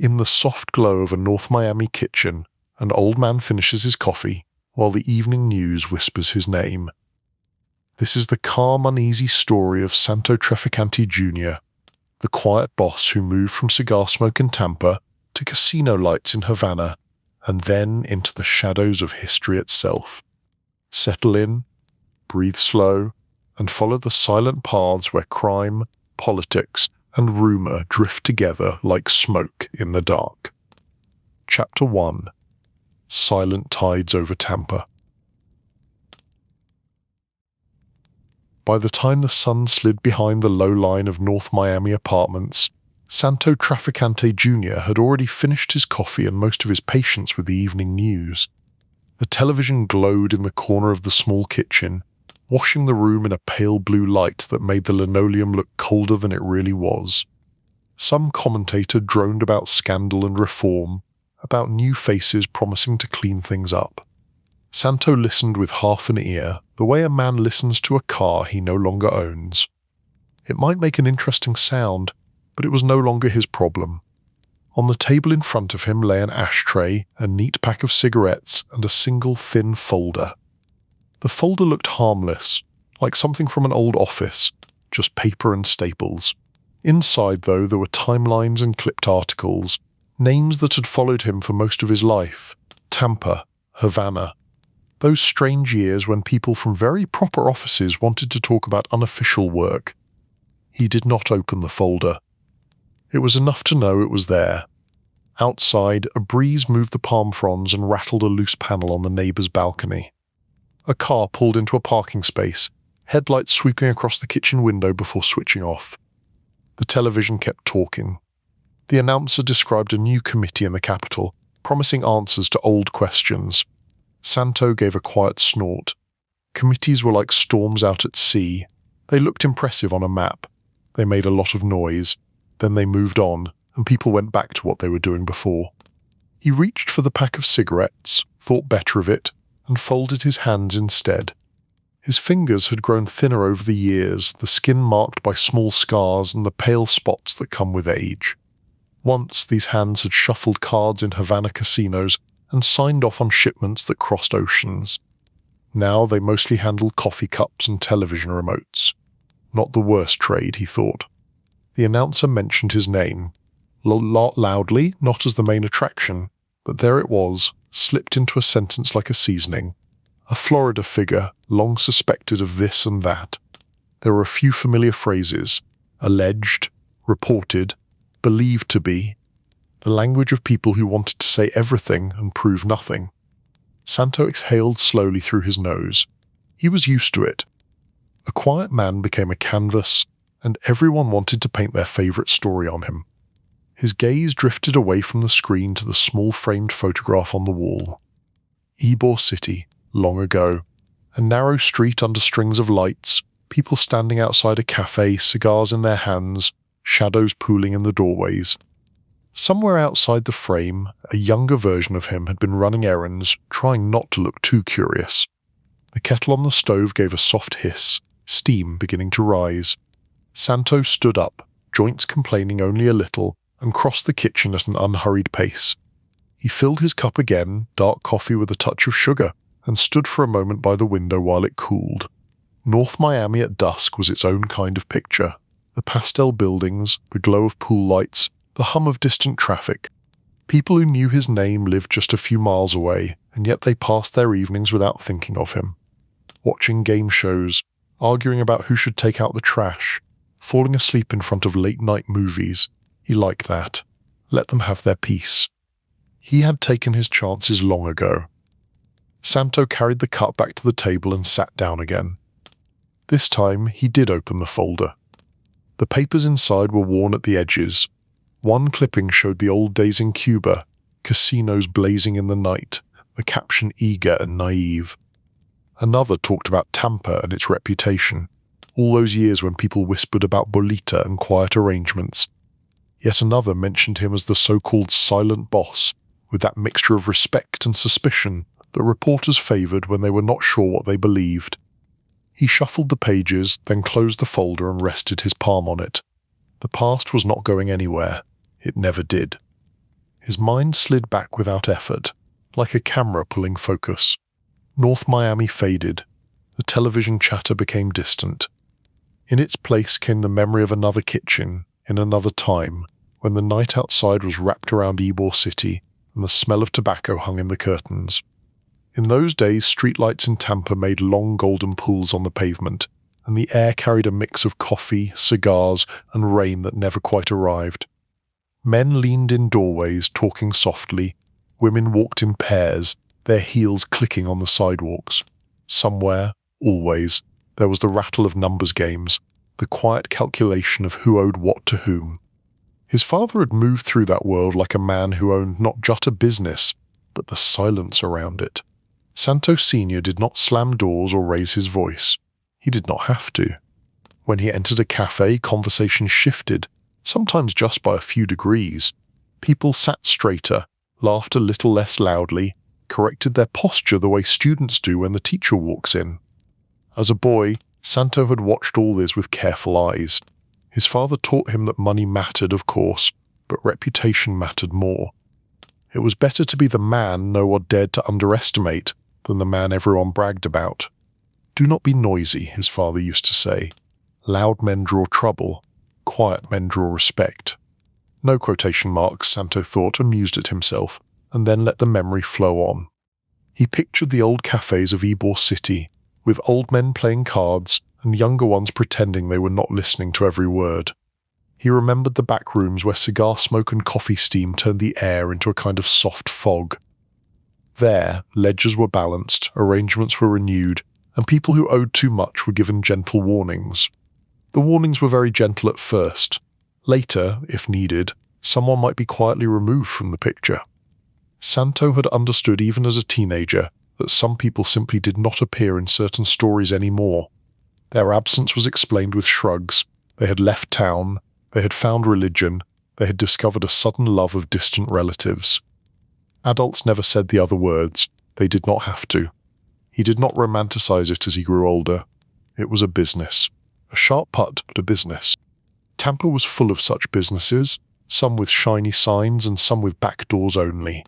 In the soft glow of a North Miami kitchen, an old man finishes his coffee while the evening news whispers his name. This is the calm, uneasy story of Santo Trafficante Junior, the quiet boss who moved from cigar smoke in Tampa to casino lights in Havana, and then into the shadows of history itself. Settle in, breathe slow, and follow the silent paths where crime, politics, and rumor drift together like smoke in the dark. Chapter 1. Silent Tides over Tampa. By the time the sun slid behind the low line of North Miami apartments, Santo Trafficante Junior had already finished his coffee and most of his patience with the evening news. The television glowed in the corner of the small kitchen, washing the room in a pale blue light that made the linoleum look colder than it really was. Some commentator droned about scandal and reform, about new faces promising to clean things up. Santo listened with half an ear, the way a man listens to a car he no longer owns. It might make an interesting sound, but it was no longer his problem. On the table in front of him lay an ashtray, a neat pack of cigarettes, and a single thin folder. The folder looked harmless, like something from an old office, just paper and staples. Inside, though, there were timelines and clipped articles, names that had followed him for most of his life. Tampa, Havana. Those strange years when people from very proper offices wanted to talk about unofficial work. He did not open the folder. It was enough to know it was there. Outside, a breeze moved the palm fronds and rattled a loose panel on the neighbor's balcony. A car pulled into a parking space, headlights sweeping across the kitchen window before switching off. The television kept talking. The announcer described a new committee in the capital, promising answers to old questions. Santo gave a quiet snort. Committees were like storms out at sea. They looked impressive on a map. They made a lot of noise. Then they moved on, and people went back to what they were doing before. He reached for the pack of cigarettes, thought better of it, and folded his hands instead. His fingers had grown thinner over the years, the skin marked by small scars and the pale spots that come with age. Once these hands had shuffled cards in Havana casinos and signed off on shipments that crossed oceans. Now they mostly handled coffee cups and television remotes. Not the worst trade, he thought. The announcer mentioned his name. Loudly, not as the main attraction, but there it was, slipped into a sentence like a seasoning. A Florida figure, long suspected of this and that. There were a few familiar phrases: alleged, reported, believed to be. The language of people who wanted to say everything and prove nothing. Santo exhaled slowly through his nose. He was used to it. A quiet man became a canvas, and everyone wanted to paint their favorite story on him. His gaze drifted away from the screen to the small framed photograph on the wall. Ybor City, long ago. A narrow street under strings of lights, people standing outside a cafe, cigars in their hands, shadows pooling in the doorways. Somewhere outside the frame, a younger version of him had been running errands, trying not to look too curious. The kettle on the stove gave a soft hiss, steam beginning to rise. Santo stood up, joints complaining only a little, and crossed the kitchen at an unhurried pace. He filled his cup again, dark coffee with a touch of sugar, and stood for a moment by the window while it cooled. North Miami at dusk was its own kind of picture. The pastel buildings, the glow of pool lights, the hum of distant traffic. People who knew his name lived just a few miles away, and yet they passed their evenings without thinking of him. Watching game shows, arguing about who should take out the trash, falling asleep in front of late-night movies. He liked that. Let them have their peace. He had taken his chances long ago. Santo carried the cup back to the table and sat down again. This time he did open the folder. The papers inside were worn at the edges. One clipping showed the old days in Cuba, casinos blazing in the night, the caption eager and naive. Another talked about Tampa and its reputation, all those years when people whispered about bolita and quiet arrangements. Yet another mentioned him as the so-called silent boss, with that mixture of respect and suspicion that reporters favored when they were not sure what they believed. He shuffled the pages, then closed the folder and rested his palm on it. The past was not going anywhere. It never did. His mind slid back without effort, like a camera pulling focus. North Miami faded. The television chatter became distant. In its place came the memory of another kitchen, in another time, when the night outside was wrapped around Ybor City and the smell of tobacco hung in the curtains. In those days, streetlights in Tampa made long golden pools on the pavement, and the air carried a mix of coffee, cigars, and rain that never quite arrived. Men leaned in doorways, talking softly. Women walked in pairs, their heels clicking on the sidewalks. Somewhere, always, there was the rattle of numbers games, the quiet calculation of who owed what to whom. His father had moved through that world like a man who owned not just a business, but the silence around it. Santo Sr. did not slam doors or raise his voice. He did not have to. When he entered a cafe, conversation shifted, sometimes just by a few degrees. People sat straighter, laughed a little less loudly, corrected their posture the way students do when the teacher walks in. As a boy, Santo had watched all this with careful eyes. His father taught him that money mattered, of course, but reputation mattered more. It was better to be the man no one dared to underestimate than the man everyone bragged about. Do not be noisy, his father used to say. Loud men draw trouble. Quiet men draw respect. No quotation marks, Santo thought, amused at himself, and then let the memory flow on. He pictured the old cafes of Ybor City, with old men playing cards and younger ones pretending they were not listening to every word. He remembered the back rooms where cigar smoke and coffee steam turned the air into a kind of soft fog. There, ledgers were balanced, arrangements were renewed, and people who owed too much were given gentle warnings. The warnings were very gentle at first. Later, if needed, someone might be quietly removed from the picture. Santo had understood even as a teenager that some people simply did not appear in certain stories anymore. Their absence was explained with shrugs. They had left town, they had found religion, they had discovered a sudden love of distant relatives. Adults never said the other words. They did not have to. He did not romanticize it as he grew older. It was a business. A sharp putt, but a business. Tampa was full of such businesses, some with shiny signs and some with back doors only.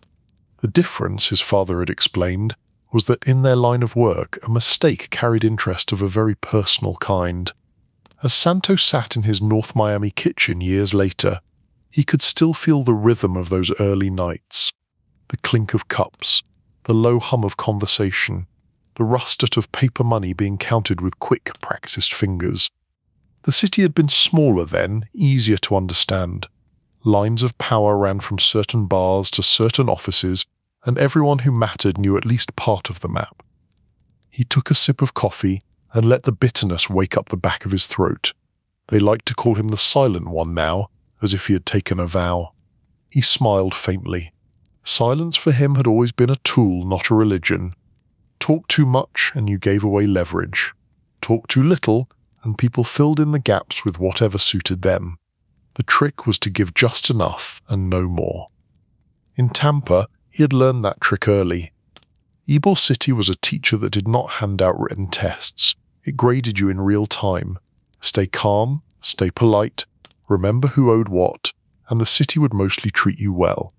The difference, his father had explained, was that in their line of work, a mistake carried interest of a very personal kind. As Santo sat in his North Miami kitchen years later, he could still feel the rhythm of those early nights. The clink of cups, the low hum of conversation, the rustet of paper money being counted with quick, practiced fingers. The city had been smaller then, easier to understand. Lines of power ran from certain bars to certain offices, and everyone who mattered knew at least part of the map. He took a sip of coffee and let the bitterness wake up the back of his throat. They liked to call him the silent one now, as if he had taken a vow. He smiled faintly. Silence for him had always been a tool, not a religion. Talk too much and you gave away leverage. Talk too little and people filled in the gaps with whatever suited them. The trick was to give just enough and no more. In Tampa, he had learned that trick early. Ybor City was a teacher that did not hand out written tests. It graded you in real time. Stay calm, stay polite, remember who owed what, and the city would mostly treat you well.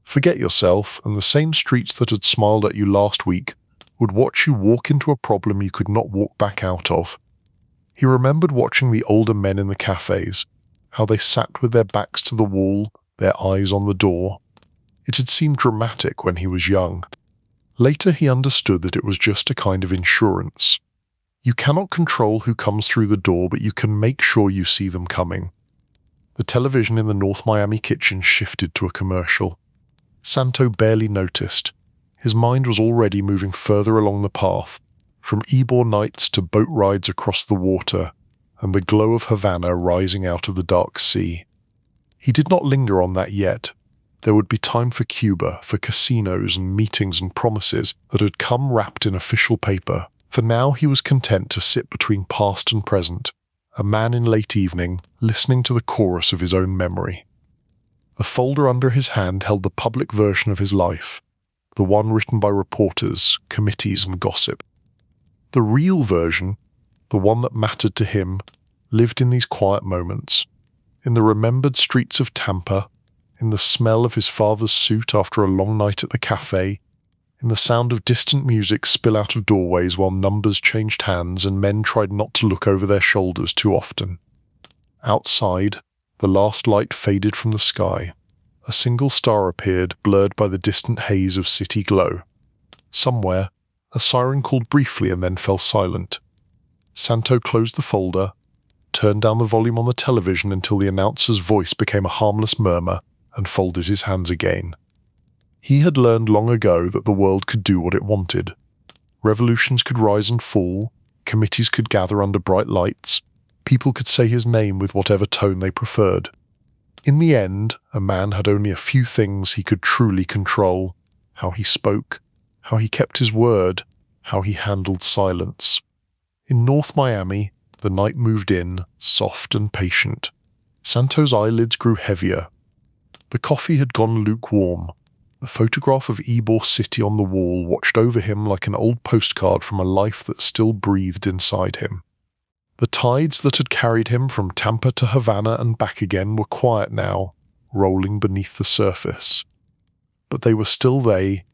Forget yourself, and the same streets that had smiled at you last week would watch you walk into a problem you could not walk back out of. He remembered watching the older men in the cafes, how they sat with their backs to the wall, their eyes on the door. It had seemed dramatic when he was young. Later he understood that it was just a kind of insurance. You cannot control who comes through the door, but you can make sure you see them coming. The television in the North Miami kitchen shifted to a commercial. Santo barely noticed. His mind was already moving further along the path, from Ybor nights to boat rides across the water, and the glow of Havana rising out of the dark sea. He did not linger on that yet. There would be time for Cuba, for casinos and meetings and promises that had come wrapped in official paper. For now he was content to sit between past and present, a man in late evening, listening to the chorus of his own memory. The folder under his hand held the public version of his life, the one written by reporters, committees, and gossip. The real version, the one that mattered to him, lived in these quiet moments, in the remembered streets of Tampa, in the smell of his father's suit after a long night at the cafe, in the sound of distant music spill out of doorways while numbers changed hands and men tried not to look over their shoulders too often. Outside, the last light faded from the sky. A single star appeared, blurred by the distant haze of city glow. Somewhere, a siren called briefly and then fell silent. Santo closed the folder, turned down the volume on the television until the announcer's voice became a harmless murmur, and folded his hands again. He had learned long ago that the world could do what it wanted. Revolutions could rise and fall, committees could gather under bright lights, people could say his name with whatever tone they preferred. In the end, a man had only a few things he could truly control: how he spoke, how he kept his word, how he handled silence. In North Miami, the night moved in, soft and patient. Santo's eyelids grew heavier. The coffee had gone lukewarm. The photograph of Ybor City on the wall watched over him like an old postcard from a life that still breathed inside him. The tides that had carried him from Tampa to Havana and back again were quiet now, rolling beneath the surface. But they were still they,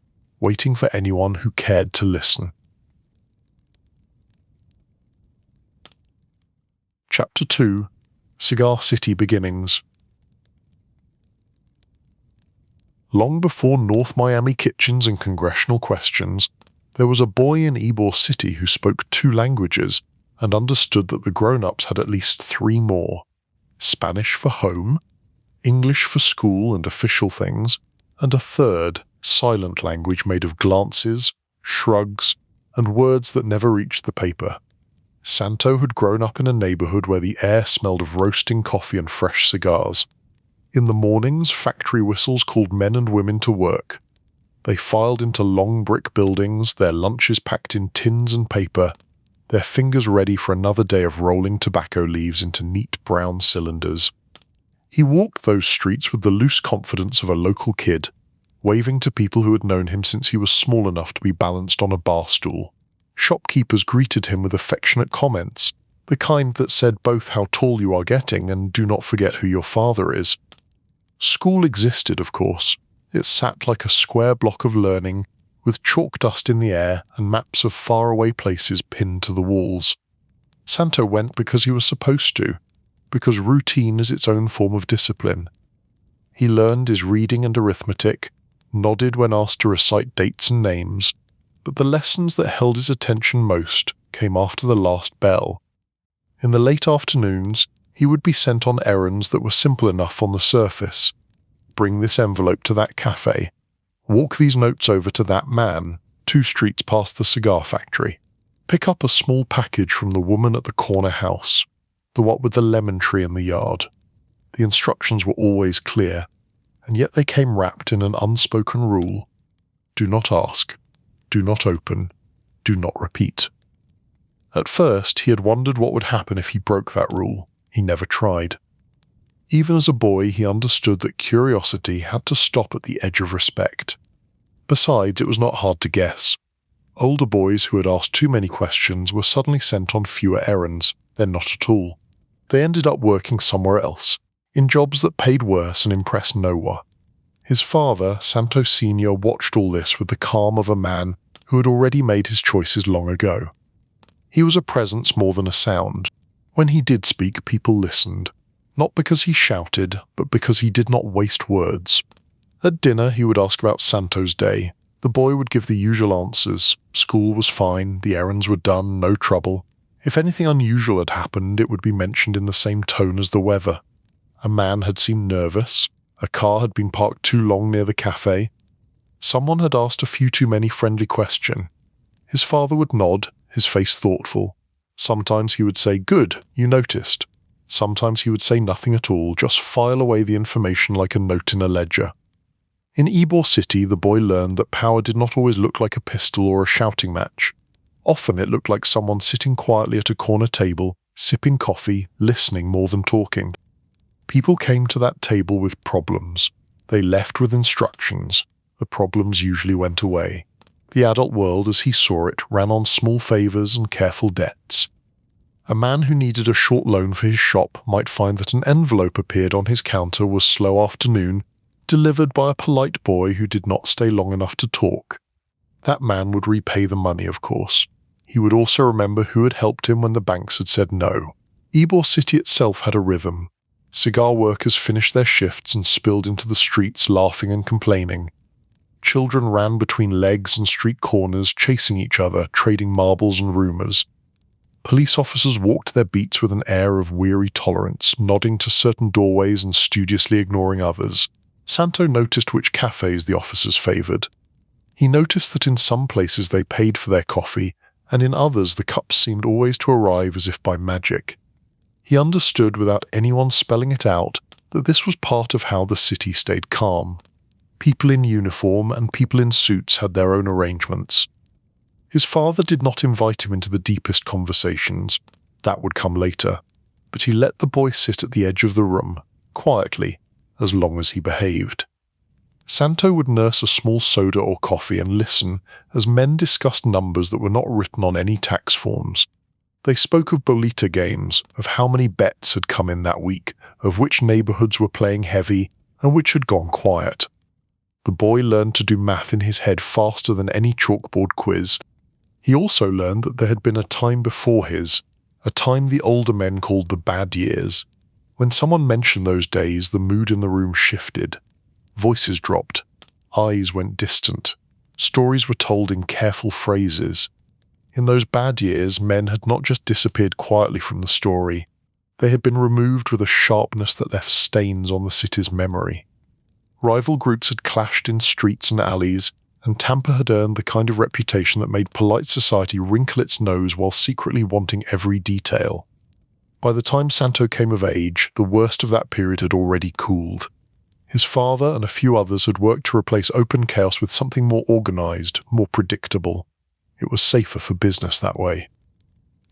waiting for anyone who cared to listen. Chapter 2: Cigar City Beginnings. Long before North Miami kitchens and congressional questions, there was a boy in Ybor City who spoke 2 languages and understood that the grown-ups had at least 3 more: Spanish for home, English for school and official things, and a third, silent language made of glances, shrugs, and words that never reached the paper. Santo had grown up in a neighborhood where the air smelled of roasting coffee and fresh cigars. In the mornings, factory whistles called men and women to work. They filed into long brick buildings, their lunches packed in tins and paper, their fingers ready for another day of rolling tobacco leaves into neat brown cylinders. He walked those streets with the loose confidence of a local kid, waving to people who had known him since he was small enough to be balanced on a bar stool. Shopkeepers greeted him with affectionate comments, the kind that said both how tall you are getting and do not forget who your father is. School existed, of course. It sat like a square block of learning, with chalk dust in the air and maps of faraway places pinned to the walls. Santo went because he was supposed to, because routine is its own form of discipline. He learned his reading and arithmetic, nodded when asked to recite dates and names, but the lessons that held his attention most came after the last bell. In the late afternoons, he would be sent on errands that were simple enough on the surface. Bring this envelope to that cafe. Walk these notes over to that man, 2 streets past the cigar factory. Pick up a small package from the woman at the corner house, the one with the lemon tree in the yard. The instructions were always clear, and yet they came wrapped in an unspoken rule: do not ask, do not open, do not repeat. At first, he had wondered what would happen if he broke that rule. He never tried. Even as a boy, he understood that curiosity had to stop at the edge of respect. Besides, it was not hard to guess. Older boys who had asked too many questions were suddenly sent on fewer errands, then not at all. They ended up working somewhere else, in jobs that paid worse and impressed no one. His father, Santo Sr., watched all this with the calm of a man who had already made his choices long ago. He was a presence more than a sound. When he did speak, people listened, not because he shouted, but because he did not waste words. At dinner, he would ask about Santo's day. The boy would give the usual answers. School was fine, the errands were done, no trouble. If anything unusual had happened, it would be mentioned in the same tone as the weather. A man had seemed nervous. A car had been parked too long near the cafe. Someone had asked a few too many friendly questions. His father would nod, his face thoughtful. Sometimes he would say, "Good, you noticed." Sometimes he would say nothing at all, just file away the information like a note in a ledger. In Ybor City, the boy learned that power did not always look like a pistol or a shouting match. Often it looked like someone sitting quietly at a corner table, sipping coffee, listening more than talking. People came to that table with problems. They left with instructions. The problems usually went away. The adult world, as he saw it, ran on small favors and careful debts. A man who needed a short loan for his shop might find that an envelope appeared on his counter was slow afternoon, delivered by a polite boy who did not stay long enough to talk. That man would repay the money, of course. He would also remember who had helped him when the banks had said no. Ybor City itself had a rhythm. Cigar workers finished their shifts and spilled into the streets laughing and complaining. Children ran between legs and street corners, chasing each other, trading marbles and rumors. Police officers walked their beats with an air of weary tolerance, nodding to certain doorways and studiously ignoring others. Santo noticed which cafes the officers favored. He noticed that in some places they paid for their coffee, and in others the cups seemed always to arrive as if by magic. He understood without anyone spelling it out that this was part of how the city stayed calm. People in uniform and people in suits had their own arrangements. His father did not invite him into the deepest conversations. That would come later. But he let the boy sit at the edge of the room, quietly, as long as he behaved. Santo would nurse a small soda or coffee and listen as men discussed numbers that were not written on any tax forms. They spoke of bolita games, of how many bets had come in that week, of which neighborhoods were playing heavy and which had gone quiet. The boy learned to do math in his head faster than any chalkboard quiz. He also learned that there had been a time before his, a time the older men called the bad years. When someone mentioned those days, the mood in the room shifted. Voices dropped. Eyes went distant. Stories were told in careful phrases. In those bad years, men had not just disappeared quietly from the story. They had been removed with a sharpness that left stains on the city's memory. Rival groups had clashed in streets and alleys, and Tampa had earned the kind of reputation that made polite society wrinkle its nose while secretly wanting every detail. By the time Santo came of age, the worst of that period had already cooled. His father and a few others had worked to replace open chaos with something more organized, more predictable. It was safer for business that way.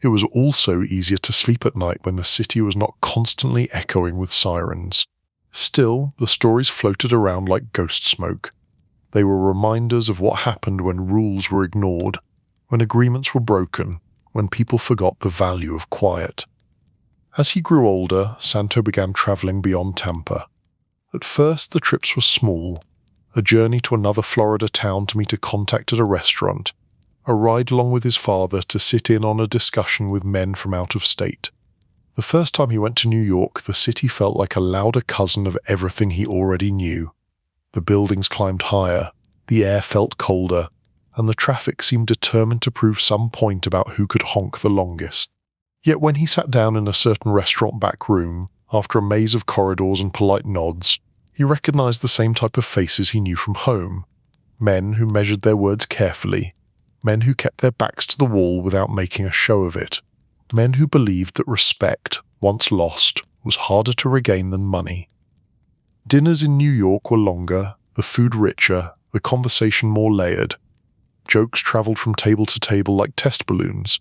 It was also easier to sleep at night when the city was not constantly echoing with sirens. Still, the stories floated around like ghost smoke. They were reminders of what happened when rules were ignored, when agreements were broken, when people forgot the value of quiet. As he grew older, Santo began traveling beyond Tampa. At first, the trips were small, a journey to another Florida town to meet a contact at a restaurant, a ride along with his father to sit in on a discussion with men from out of state. The first time he went to New York, the city felt like a louder cousin of everything he already knew. The buildings climbed higher, the air felt colder, and the traffic seemed determined to prove some point about who could honk the longest. Yet when he sat down in a certain restaurant back room, after a maze of corridors and polite nods, he recognized the same type of faces he knew from home. Men who measured their words carefully, men who kept their backs to the wall without making a show of it, men who believed that respect, once lost, was harder to regain than money. Dinners in New York were longer, the food richer, the conversation more layered. Jokes traveled from table to table like test balloons.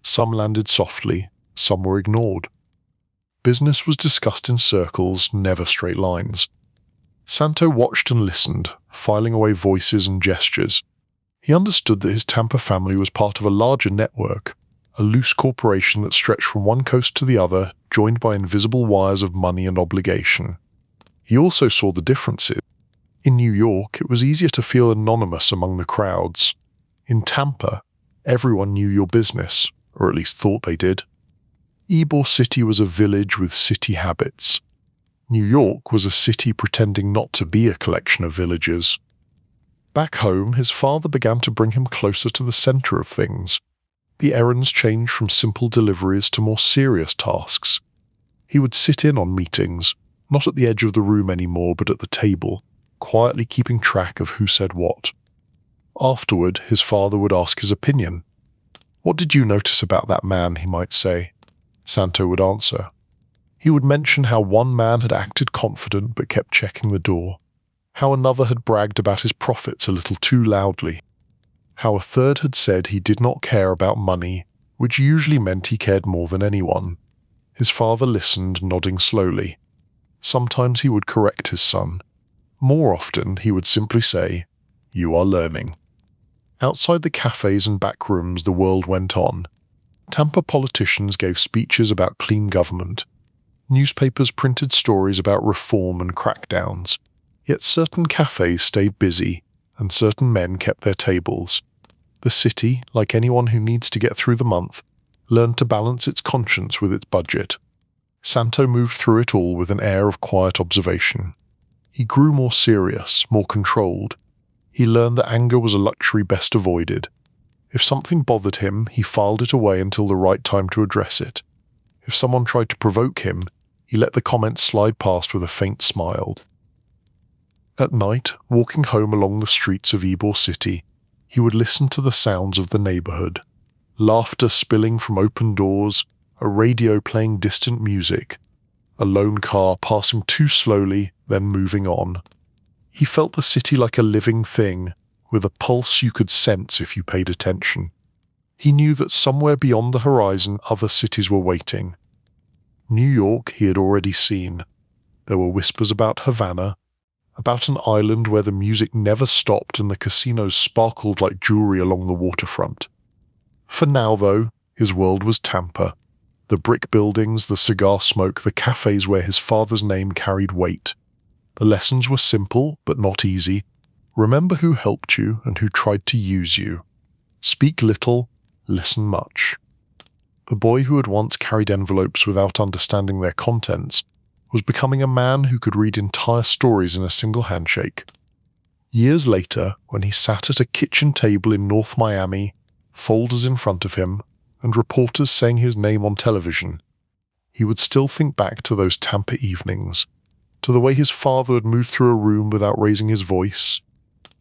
Some landed softly, some were ignored. Business was discussed in circles, never straight lines. Santo watched and listened, filing away voices and gestures. He understood that his Tampa family was part of a larger network, a loose corporation that stretched from one coast to the other, joined by invisible wires of money and obligation. He also saw the differences. In New York, it was easier to feel anonymous among the crowds. In Tampa, everyone knew your business, or at least thought they did. Ybor City was a village with city habits. New York was a city pretending not to be a collection of villages. Back home, his father began to bring him closer to the center of things. The errands changed from simple deliveries to more serious tasks. He would sit in on meetings, not at the edge of the room anymore, but at the table, quietly keeping track of who said what. Afterward, his father would ask his opinion. "What did you notice about that man?" he might say. Santo would answer. He would mention how one man had acted confident but kept checking the door, how another had bragged about his profits a little too loudly, how a third had said he did not care about money, which usually meant he cared more than anyone. His father listened, nodding slowly. Sometimes he would correct his son. More often, he would simply say, "You are learning." Outside the cafes and back rooms, the world went on. Tampa politicians gave speeches about clean government. Newspapers printed stories about reform and crackdowns. Yet certain cafes stayed busy, and certain men kept their tables. The city, like anyone who needs to get through the month, learned to balance its conscience with its budget. Santo moved through it all with an air of quiet observation. He grew more serious, more controlled. He learned that anger was a luxury best avoided. If something bothered him, he filed it away until the right time to address it. If someone tried to provoke him, he let the comment slide past with a faint smile. At night, walking home along the streets of Ybor City, he would listen to the sounds of the neighborhood. Laughter spilling from open doors, a radio playing distant music, a lone car passing too slowly, then moving on. He felt the city like a living thing, with a pulse you could sense if you paid attention. He knew that somewhere beyond the horizon other cities were waiting. New York he had already seen. There were whispers about Havana, about an island where the music never stopped and the casinos sparkled like jewelry along the waterfront. For now, though, his world was Tampa. The brick buildings, the cigar smoke, the cafes where his father's name carried weight. The lessons were simple, but not easy. Remember who helped you and who tried to use you. Speak little, listen much. The boy who had once carried envelopes without understanding their contents was becoming a man who could read entire stories in a single handshake. Years later, when he sat at a kitchen table in North Miami, folders in front of him, and reporters saying his name on television, he would still think back to those Tampa evenings, to the way his father had moved through a room without raising his voice,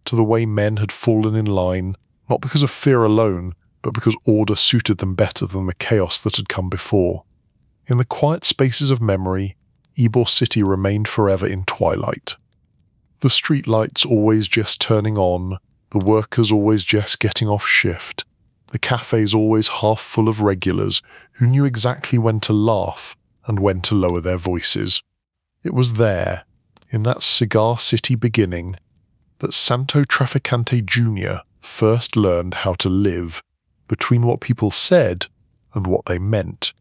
to the way men had fallen in line, not because of fear alone, but because order suited them better than the chaos that had come before. In the quiet spaces of memory, Ybor City remained forever in twilight. The street lights always just turning on, the workers always just getting off shift, the cafes always half full of regulars who knew exactly when to laugh and when to lower their voices. It was there, in that Cigar City beginning, that Santo Trafficante Junior first learned how to live between what people said and what they meant,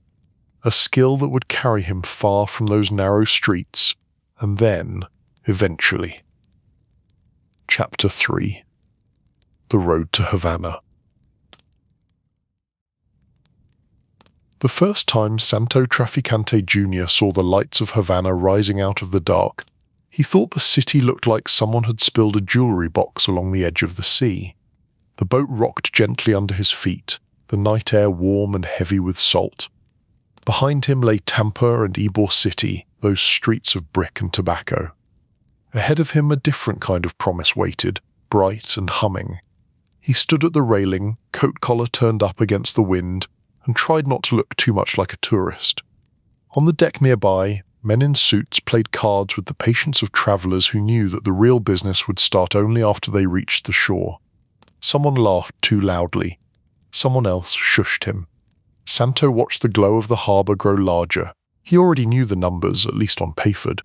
a skill that would carry him far from those narrow streets, and then, eventually. Chapter 3. The Road to Havana. The first time Santo Trafficante Junior saw the lights of Havana rising out of the dark, he thought the city looked like someone had spilled a jewelry box along the edge of the sea. The boat rocked gently under his feet, the night air warm and heavy with salt. Behind him lay Tampa and Ybor City, those streets of brick and tobacco. Ahead of him a different kind of promise waited, bright and humming. He stood at the railing, coat collar turned up against the wind, and tried not to look too much like a tourist. On the deck nearby, men in suits played cards with the patience of travelers who knew that the real business would start only after they reached the shore. Someone laughed too loudly. Someone else shushed him. Santo watched the glow of the harbour grow larger. He already knew the numbers, at least on Payford.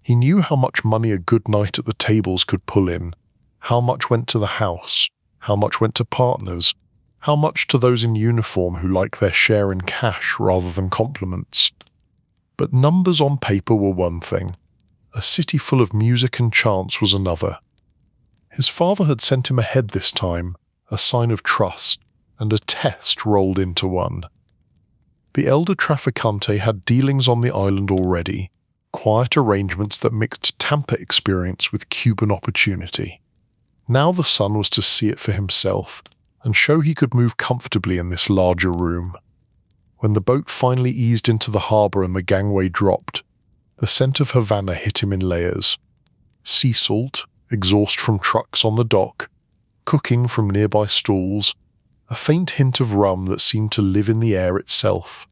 He knew how much money a good night at the tables could pull in, how much went to the house, how much went to partners, how much to those in uniform who like their share in cash rather than compliments. But numbers on paper were one thing. A city full of music and chants was another. His father had sent him ahead this time, a sign of trust, and a test rolled into one. The elder Trafficante had dealings on the island already, quiet arrangements that mixed Tampa experience with Cuban opportunity. Now the son was to see it for himself, and show he could move comfortably in this larger room. When the boat finally eased into the harbour and the gangway dropped, the scent of Havana hit him in layers. Sea salt, exhaust from trucks on the dock, cooking from nearby stalls, a faint hint of rum that seemed to live in the air itself.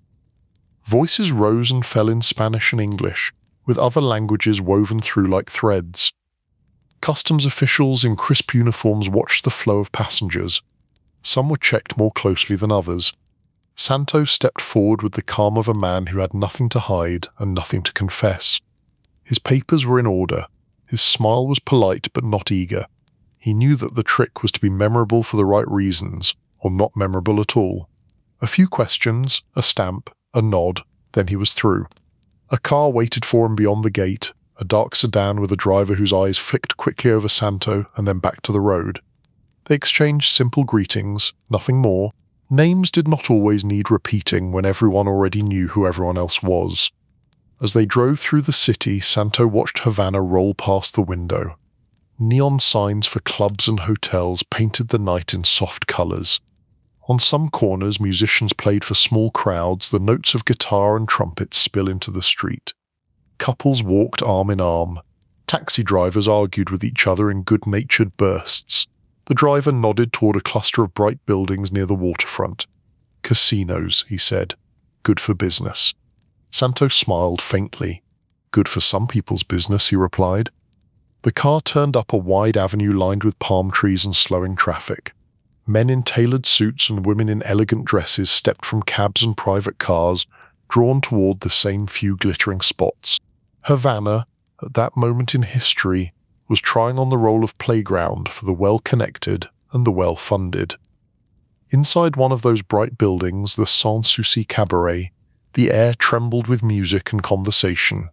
Voices rose and fell in Spanish and English, with other languages woven through like threads. Customs officials in crisp uniforms watched the flow of passengers. Some were checked more closely than others. Santo stepped forward with the calm of a man who had nothing to hide and nothing to confess. His papers were in order. His smile was polite but not eager. He knew that the trick was to be memorable for the right reasons, or not memorable at all. A few questions, a stamp, a nod, then he was through. A car waited for him beyond the gate, a dark sedan with a driver whose eyes flicked quickly over Santo and then back to the road. They exchanged simple greetings, nothing more. Names did not always need repeating when everyone already knew who everyone else was. As they drove through the city, Santo watched Havana roll past the window. Neon signs for clubs and hotels painted the night in soft colors. On some corners, musicians played for small crowds, the notes of guitar and trumpet spill into the street. Couples walked arm in arm. Taxi drivers argued with each other in good-natured bursts. The driver nodded toward a cluster of bright buildings near the waterfront. Casinos, he said. Good for business. Santo smiled faintly. Good for some people's business, he replied. The car turned up a wide avenue lined with palm trees and slowing traffic. Men in tailored suits and women in elegant dresses stepped from cabs and private cars, drawn toward the same few glittering spots. Havana, at that moment in history, was trying on the role of playground for the well-connected and the well-funded. Inside one of those bright buildings, the Sans Souci Cabaret, the air trembled with music and conversation.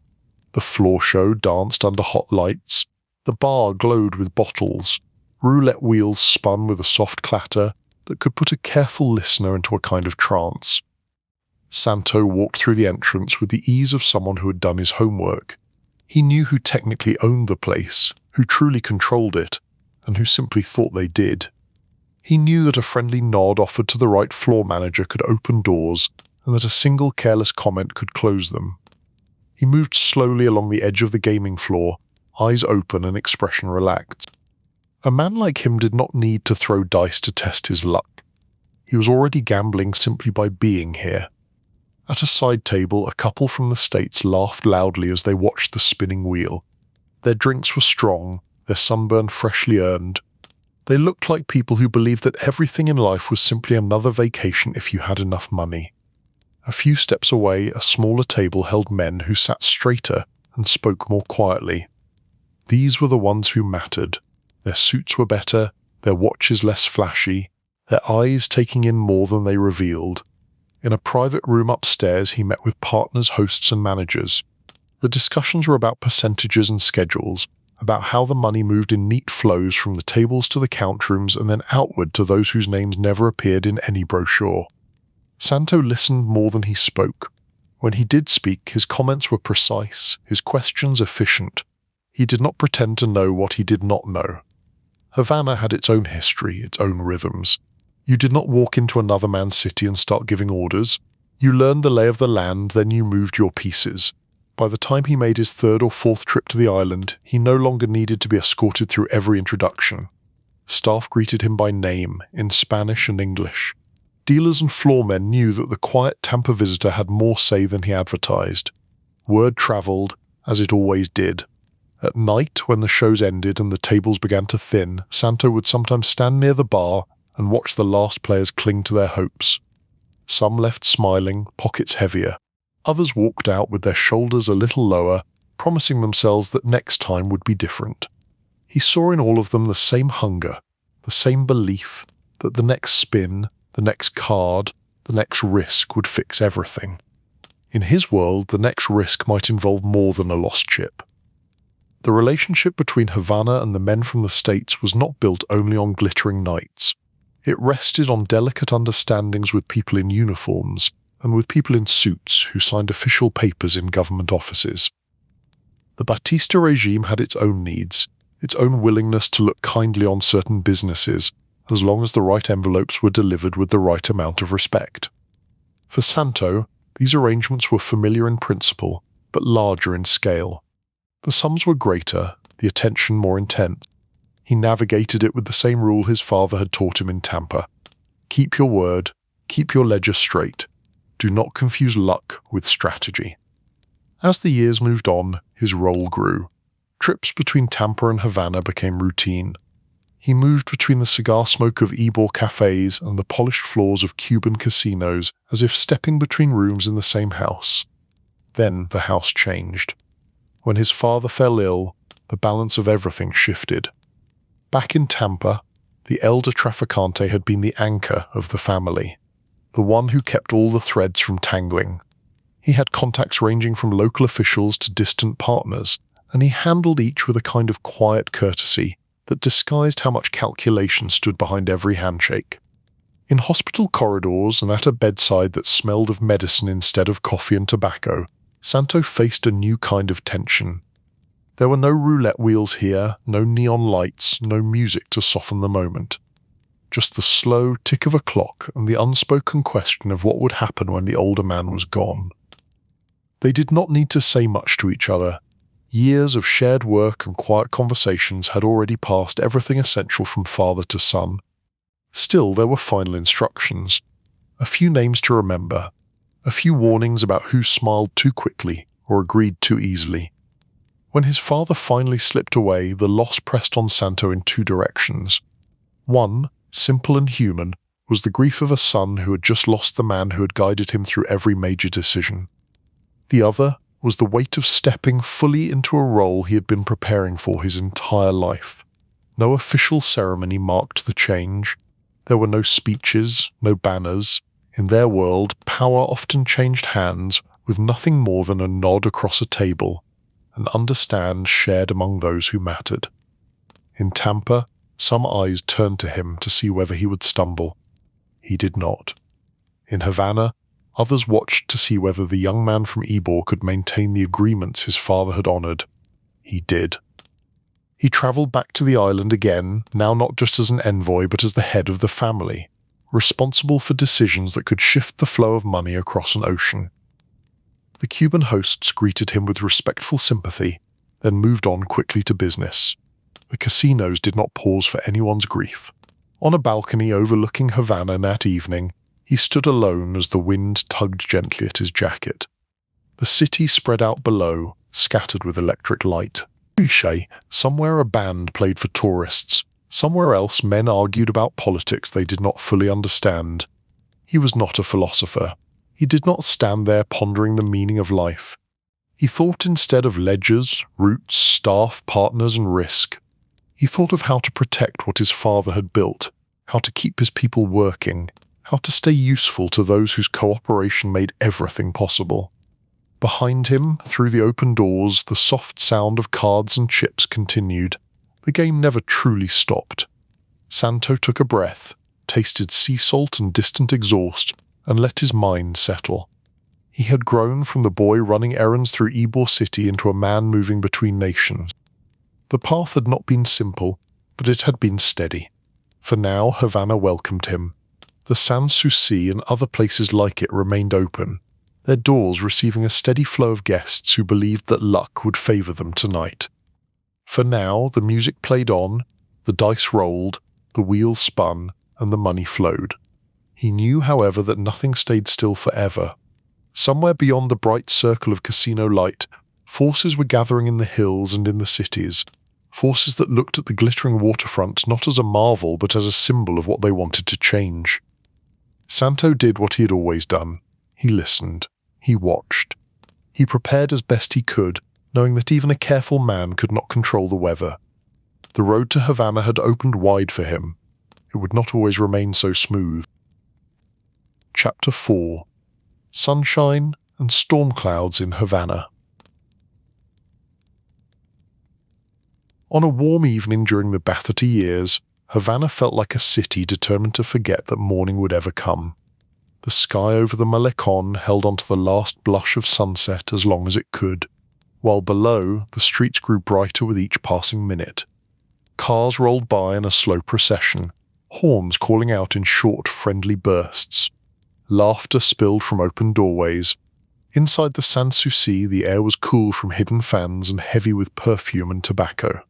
The floor show danced under hot lights. The bar glowed with bottles. Roulette wheels spun with a soft clatter that could put a careful listener into a kind of trance. Santo walked through the entrance with the ease of someone who had done his homework. He knew who technically owned the place, who truly controlled it, and who simply thought they did. He knew that a friendly nod offered to the right floor manager could open doors, and that a single careless comment could close them. He moved slowly along the edge of the gaming floor, eyes open and expression relaxed. A man like him did not need to throw dice to test his luck. He was already gambling simply by being here. At a side table, a couple from the States laughed loudly as they watched the spinning wheel. Their drinks were strong, their sunburn freshly earned. They looked like people who believed that everything in life was simply another vacation if you had enough money. A few steps away, a smaller table held men who sat straighter and spoke more quietly. These were the ones who mattered. Their suits were better, their watches less flashy, their eyes taking in more than they revealed. In a private room upstairs, he met with partners, hosts, and managers. The discussions were about percentages and schedules, about how the money moved in neat flows from the tables to the count rooms and then outward to those whose names never appeared in any brochure. Santo listened more than he spoke. When he did speak, his comments were precise, his questions efficient. He did not pretend to know what he did not know. Havana had its own history, its own rhythms. You did not walk into another man's city and start giving orders. You learned the lay of the land, then you moved your pieces. By the time he made his third or fourth trip to the island, he no longer needed to be escorted through every introduction. Staff greeted him by name, in Spanish and English. Dealers and floormen knew that the quiet Tampa visitor had more say than he advertised. Word traveled, as it always did. At night, when the shows ended and the tables began to thin, Santo would sometimes stand near the bar and watch the last players cling to their hopes. Some left smiling, pockets heavier. Others walked out with their shoulders a little lower, promising themselves that next time would be different. He saw in all of them the same hunger, the same belief that the next spin, the next card, the next risk would fix everything. In his world, the next risk might involve more than a lost chip. The relationship between Havana and the men from the States was not built only on glittering nights. It rested on delicate understandings with people in uniforms and with people in suits who signed official papers in government offices. The Batista regime had its own needs, its own willingness to look kindly on certain businesses, as long as the right envelopes were delivered with the right amount of respect. For Santo, these arrangements were familiar in principle, but larger in scale. The sums were greater, the attention more intense. He navigated it with the same rule his father had taught him in Tampa. Keep your word, keep your ledger straight. Do not confuse luck with strategy. As the years moved on, his role grew. Trips between Tampa and Havana became routine. He moved between the cigar smoke of Ybor cafes and the polished floors of Cuban casinos as if stepping between rooms in the same house. Then the house changed. When his father fell ill, the balance of everything shifted. Back in Tampa, the elder Trafficante had been the anchor of the family, the one who kept all the threads from tangling. He had contacts ranging from local officials to distant partners, and he handled each with a kind of quiet courtesy that disguised how much calculation stood behind every handshake. In hospital corridors and at a bedside that smelled of medicine instead of coffee and tobacco, Santo faced a new kind of tension. There were no roulette wheels here, no neon lights, no music to soften the moment. Just the slow tick of a clock and the unspoken question of what would happen when the older man was gone. They did not need to say much to each other. Years of shared work and quiet conversations had already passed everything essential from father to son. Still, there were final instructions. A few names to remember. A few warnings about who smiled too quickly or agreed too easily. When his father finally slipped away, the loss pressed on Santo in two directions. One, simple and human, was the grief of a son who had just lost the man who had guided him through every major decision. The other was the weight of stepping fully into a role he had been preparing for his entire life. No official ceremony marked the change. There were no speeches, no banners. In their world, power often changed hands with nothing more than a nod across a table, an understand shared among those who mattered. In Tampa, some eyes turned to him to see whether he would stumble. He did not. In Havana, others watched to see whether the young man from Ybor could maintain the agreements his father had honored. He did. He traveled back to the island again, now not just as an envoy but as the head of the family, responsible for decisions that could shift the flow of money across an ocean. The Cuban hosts greeted him with respectful sympathy, then moved on quickly to business. The casinos did not pause for anyone's grief. On a balcony overlooking Havana that evening, he stood alone as the wind tugged gently at his jacket. The city spread out below, scattered with electric light. Somewhere a band played for tourists. Somewhere else men argued about politics they did not fully understand. He was not a philosopher. He did not stand there pondering the meaning of life. He thought instead of ledgers, routes, staff, partners, and risk. He thought of how to protect what his father had built, how to keep his people working, how to stay useful to those whose cooperation made everything possible. Behind him, through the open doors, the soft sound of cards and chips continued. The game never truly stopped. Santo took a breath, tasted sea salt and distant exhaust, and let his mind settle. He had grown from the boy running errands through Ybor City into a man moving between nations. The path had not been simple, but it had been steady. For now, Havana welcomed him. The Sans Souci and other places like it remained open, their doors receiving a steady flow of guests who believed that luck would favor them tonight. For now, the music played on, the dice rolled, the wheels spun, and the money flowed. He knew, however, that nothing stayed still forever. Somewhere beyond the bright circle of casino light, forces were gathering in the hills and in the cities, forces that looked at the glittering waterfront not as a marvel but as a symbol of what they wanted to change. Santo did what he had always done. He listened. He watched. He prepared as best he could, knowing that even a careful man could not control the weather. The road to Havana had opened wide for him. It would not always remain so smooth. Chapter 4. Sunshine and Storm Clouds in Havana. On a warm evening during the Ba'athete years, Havana felt like a city determined to forget that morning would ever come. The sky over the Malecon held onto the last blush of sunset as long as it could, while below, the streets grew brighter with each passing minute. Cars rolled by in a slow procession, horns calling out in short, friendly bursts. Laughter spilled from open doorways. Inside the Sans Souci, the air was cool from hidden fans and heavy with perfume and tobacco.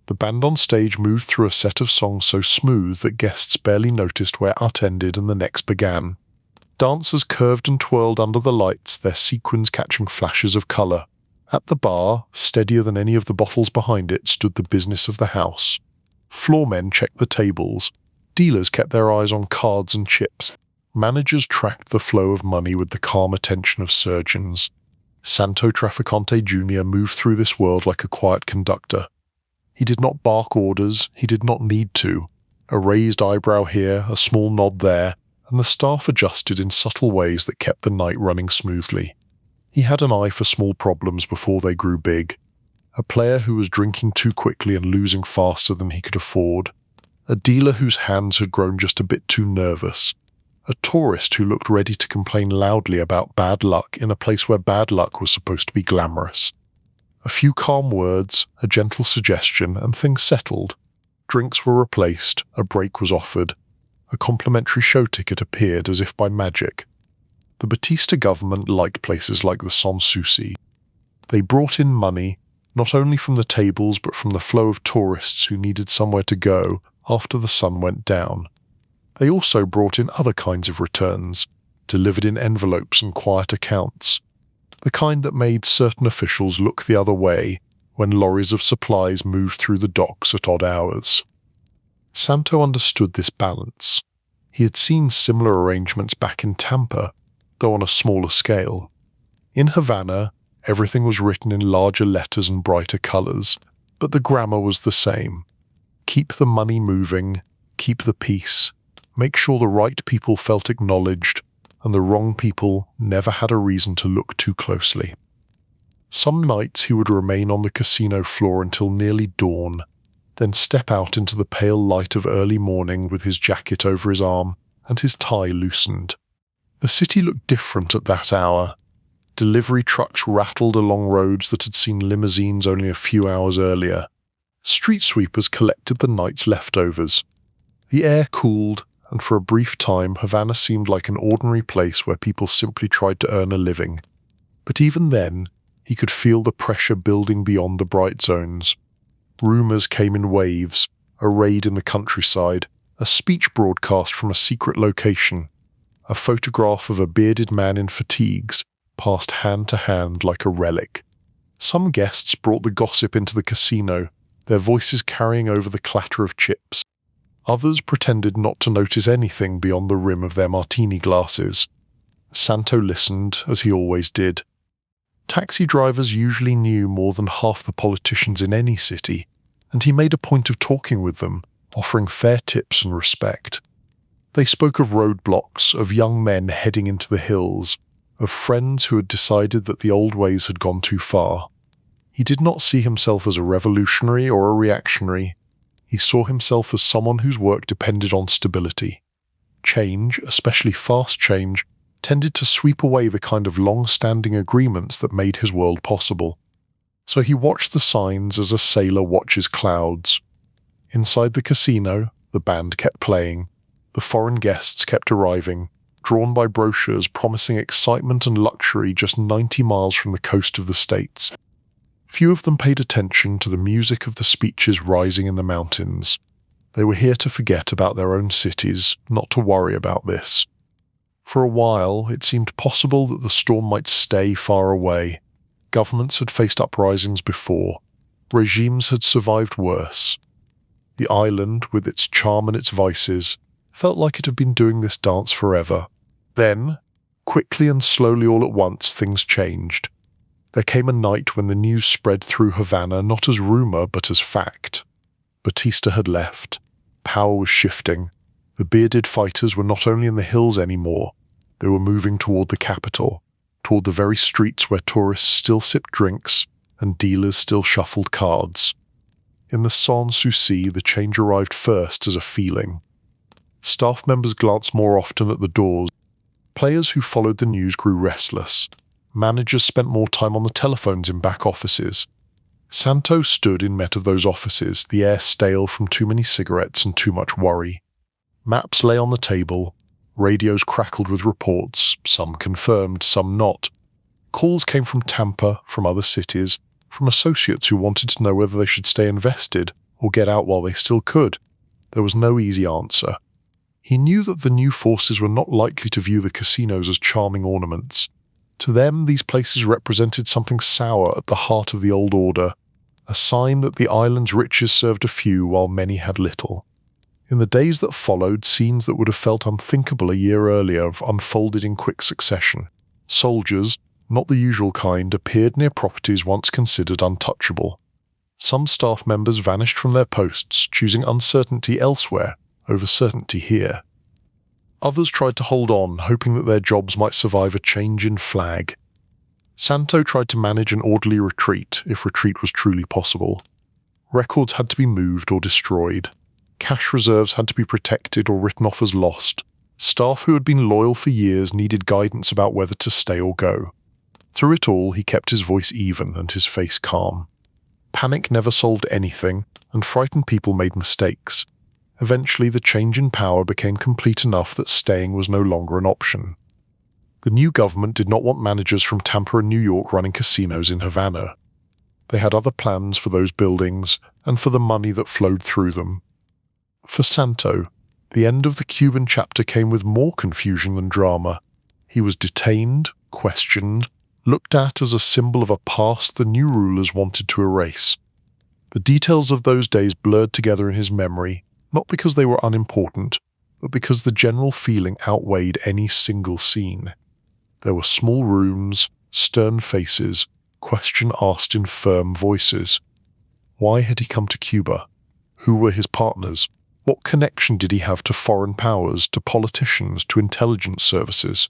The band on stage moved through a set of songs so smooth that guests barely noticed where ut ended and the next began. Dancers curved and twirled under the lights, their sequins catching flashes of colour. At the bar, steadier than any of the bottles behind it, stood the business of the house. Floormen checked the tables. Dealers kept their eyes on cards and chips. Managers tracked the flow of money with the calm attention of surgeons. Santo Trafficante Junior moved through this world like a quiet conductor. He did not bark orders, he did not need to. A raised eyebrow here, a small nod there, and the staff adjusted in subtle ways that kept the night running smoothly. He had an eye for small problems before they grew big. a player who was drinking too quickly and losing faster than he could afford, a dealer whose hands had grown just a bit too nervous, a tourist who looked ready to complain loudly about bad luck in a place where bad luck was supposed to be glamorous. A few calm words, a gentle suggestion, and things settled. Drinks were replaced, a break was offered, a complimentary show ticket appeared as if by magic. The Batista government liked places like the Sans Souci. They brought in money, not only from the tables but from the flow of tourists who needed somewhere to go after the sun went down. They also brought in other kinds of returns, delivered in envelopes and quiet accounts, the kind that made certain officials look the other way when lorries of supplies moved through the docks at odd hours. Santo understood this balance. He had seen similar arrangements back in Tampa, though on a smaller scale. In Havana, everything was written in larger letters and brighter colours, but the grammar was the same. Keep the money moving, keep the peace, make sure the right people felt acknowledged, and the wrong people never had a reason to look too closely. Some nights he would remain on the casino floor until nearly dawn, then step out into the pale light of early morning with his jacket over his arm and his tie loosened. The city looked different at that hour. Delivery trucks rattled along roads that had seen limousines only a few hours earlier. Street sweepers collected the night's leftovers. The air cooled, and for a brief time Havana seemed like an ordinary place where people simply tried to earn a living. But even then, he could feel the pressure building beyond the bright zones. Rumours came in waves, a raid in the countryside, a speech broadcast from a secret location. A photograph of a bearded man in fatigues passed hand to hand like a relic. Some guests brought the gossip into the casino, their voices carrying over the clatter of chips. Others pretended not to notice anything beyond the rim of their martini glasses. Santo listened, as he always did. Taxi drivers usually knew more than half the politicians in any city, and he made a point of talking with them, offering fair tips and respect. They spoke of roadblocks, of young men heading into the hills, of friends who had decided that the old ways had gone too far. He did not see himself as a revolutionary or a reactionary. He saw himself as someone whose work depended on stability. Change, especially fast change, tended to sweep away the kind of long-standing agreements that made his world possible. So he watched the signs as a sailor watches clouds. Inside the casino, the band kept playing. The foreign guests kept arriving, drawn by brochures promising excitement and luxury just 90 miles from the coast of the States. Few of them paid attention to the music of the speeches rising in the mountains. They were here to forget about their own cities, not to worry about this. For a while, it seemed possible that the storm might stay far away. Governments had faced uprisings before. Regimes had survived worse. The island, with its charm and its vices, felt like it had been doing this dance forever. Then, quickly and slowly all at once, things changed. There came a night when the news spread through Havana not as rumour but as fact. Batista had left. Power was shifting. The bearded fighters were not only in the hills anymore, they were moving toward the capital, toward the very streets where tourists still sipped drinks and dealers still shuffled cards. In the Sans Souci, the change arrived first as a feeling. Staff members glanced more often at the doors. Players who followed the news grew restless. Managers spent more time on the telephones in back offices. Santo stood in met of those offices, the air stale from too many cigarettes and too much worry. Maps lay on the table. Radios crackled with reports, some confirmed, some not. Calls came from Tampa, from other cities, from associates who wanted to know whether they should stay invested or get out while they still could. There was no easy answer. He knew that the new forces were not likely to view the casinos as charming ornaments. To them, these places represented something sour at the heart of the old order, a sign that the island's riches served a few while many had little. In the days that followed, scenes that would have felt unthinkable a year earlier unfolded in quick succession. Soldiers, not the usual kind, appeared near properties once considered untouchable. Some staff members vanished from their posts, choosing uncertainty elsewhere over certainty here. Others tried to hold on, hoping that their jobs might survive a change in flag. Santo tried to manage an orderly retreat, if retreat was truly possible. Records had to be moved or destroyed. Cash reserves had to be protected or written off as lost. Staff who had been loyal for years needed guidance about whether to stay or go. Through it all, he kept his voice even and his face calm. Panic never solved anything, and frightened people made mistakes. Eventually, the change in power became complete enough that staying was no longer an option. The new government did not want managers from Tampa and New York running casinos in Havana. They had other plans for those buildings and for the money that flowed through them. For Santo, the end of the Cuban chapter came with more confusion than drama. He was detained, questioned, looked at as a symbol of a past the new rulers wanted to erase. The details of those days blurred together in his memory, not because they were unimportant, but because the general feeling outweighed any single scene. There were small rooms, stern faces, questions asked in firm voices. Why had he come to Cuba? Who were his partners? What connection did he have to foreign powers, to politicians, to intelligence services?